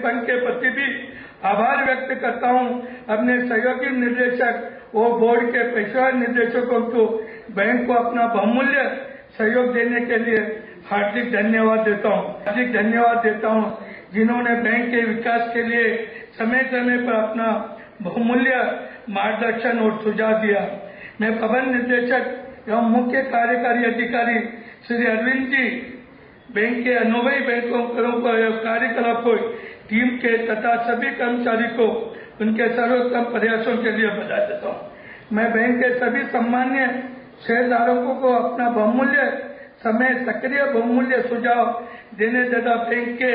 Bank के प्रति भी आभार व्यक्त करता हूं। अपने सहयोगी निर्देशक और बोर्ड के पेशेवर निर्देशकों को बैंक को अपना बहुमूल्य सहयोग देने के लिए हार्दिक धन्यवाद देता हूं, जिन्होंने बैंक के विकास के लिए समय समय पर अपना बहुमूल्य मार्गदर्शन और सुझाव दिया। मैं प्रबंध निदेशक एवं मुख्य कार्यकारी अधिकारी श्री अरविंद जी, बैंक के अनुभवी बैंकों कार्यकलापों टीम के तथा सभी कर्मचारी को उनके सर्वोत्तम प्रयासों के लिए बधाई देता हूँ। मैं बैंक के सभी सम्मान्य शेयरधारकों को अपना बहुमूल्य समय सक्रिय बहुमूल्य सुझाव देने तथा बैंक के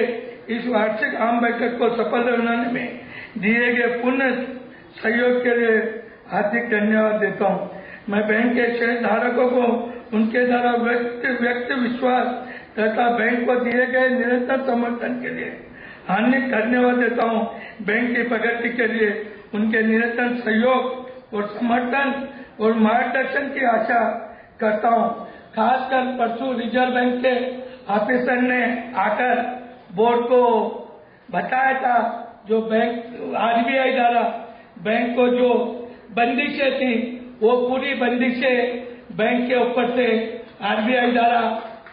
इस वार्षिक आम बैठक को सफल बनाने में दिए गए पूर्ण सहयोग के लिए हार्दिक धन्यवाद देता हूँ। मैं बैंक के शेयरधारकों को उनके द्वारा व्यक्त विश्वास तथा बैंक को दिए गए निरंतर समर्थन के लिए हार्दिक धन्यवाद देता हूँ। बैंक की प्रगति के लिए उनके निरंतर सहयोग और समर्थन और मार्गदर्शन की आशा करता हूँ। खासकर परसों रिजर्व बैंक के ऑफिसर ने आकर बोर्ड को बताया था, जो बैंक आरबीआई द्वारा बैंक को जो बंदिशें थी वो पूरी बंदिशें बैंक के ऊपर से आरबीआई द्वारा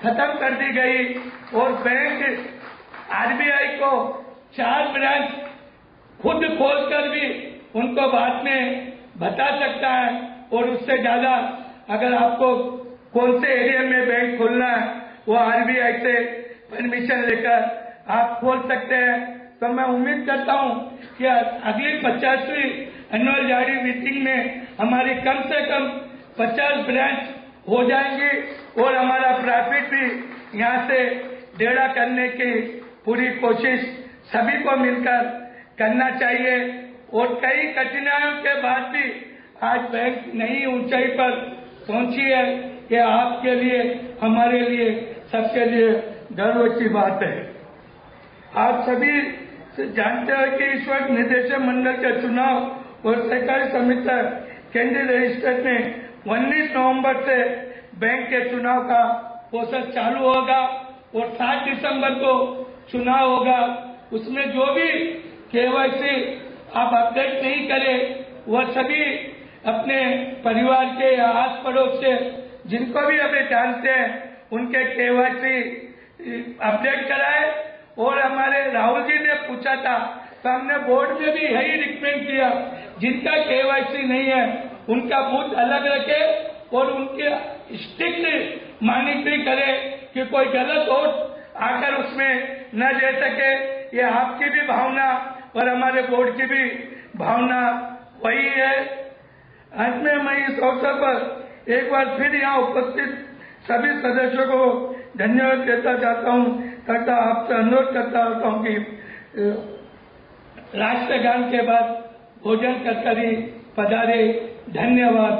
खत्म कर दी गई और बैंक आरबीआई को 4 ब्रांच खुद खोलकर भी उनको बाद में बता सकता है, और उससे ज्यादा अगर आपको कौन से एरिया में बैंक खोलना है वो आरबीआई से परमिशन लेकर आप खोल सकते हैं। तो मैं उम्मीद करता हूं कि अगली 50वीं एनुअल जारी मीटिंग में हमारी कम से कम 50 ब्रांच हो जाएंगी और हमारा प्रॉफिट भी यहाँ से 1.5 करने की पूरी कोशिश सभी को मिलकर करना चाहिए। और कई कठिनाइयों के बाद भी आज बैंक नई ऊंचाई पर पहुंची है, कि आपके लिए हमारे लिए सबके लिए गर्व की बात है। आप सभी जानते हैं कि इस वक्त निदेशक मंडल के चुनाव और सहकारी समिति केंद्रीय रजिस्टर में 19 नवंबर से बैंक के चुनाव का प्रोसेस चालू होगा और 7 दिसंबर को चुनाव होगा। उसमें जो भी केवाईसी आप अपडेट नहीं करें, वह सभी अपने परिवार के या आस पड़ोस से जिनको भी अभी जानते हैं उनके केवाईसी अपडेट कराए। और हमारे राहुल जी ने पूछा था तो हमने बोर्ड में भी यही रिकमेंड किया, जिनका केवाईसी नहीं है उनका बूथ अलग रखे और उनके स्ट्रिक्ट मॉनिटरिंग करे कि कोई गलत वोट आकर उसमें न दे सके। ये आपकी भी भावना और हमारे बोर्ड की भी भावना वही है। अंत में मैं इस अवसर पर एक बार फिर यहाँ उपस्थित सभी सदस्यों को धन्यवाद देता चाहता हूँ तथा आपसे अनुरोध करता रहता हूँ कि राष्ट्रगान के बाद भोजन कर ही पधारे। धन्यवाद।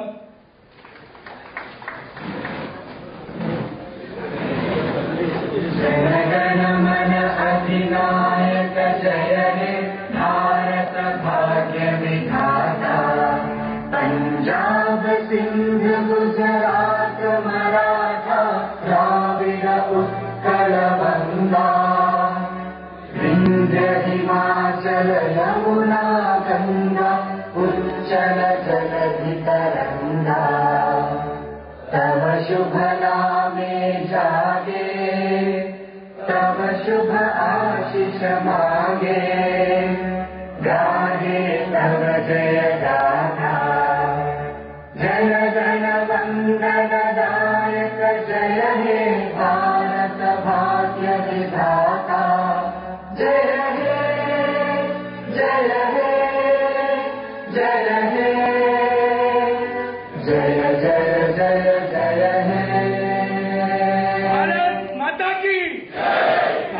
जय गणमन अधिनायक जय हे भारत भाग्य विधाता, पंजाब सिंध गुजरात मराठा द्राविड उत्कल बंगा, विंध्य हिमाचल यमुना गंगा उच्चल जलधि तरंगा, तव शुभ नामे जागे तव शुभ आशीष मांगे, गाहे तव जय गाथा। जय गण वंदन दायक जय हे भारत भाग्य विधाता, जय हे जय हे जय हे जय जय जय जय हे। भारत माता की जय।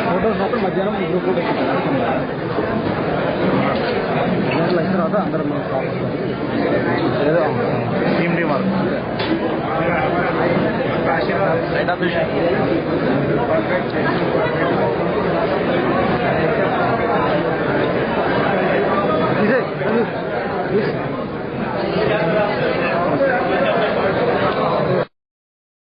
ఫోటోస్ మాత్రం మధ్యాహ్నం గ్రూప్ ఫోటోస్ అయిన తర్వాత అందరం మన స్టాఫ్ ఏదో టీమ్ వర్క్ ఇదే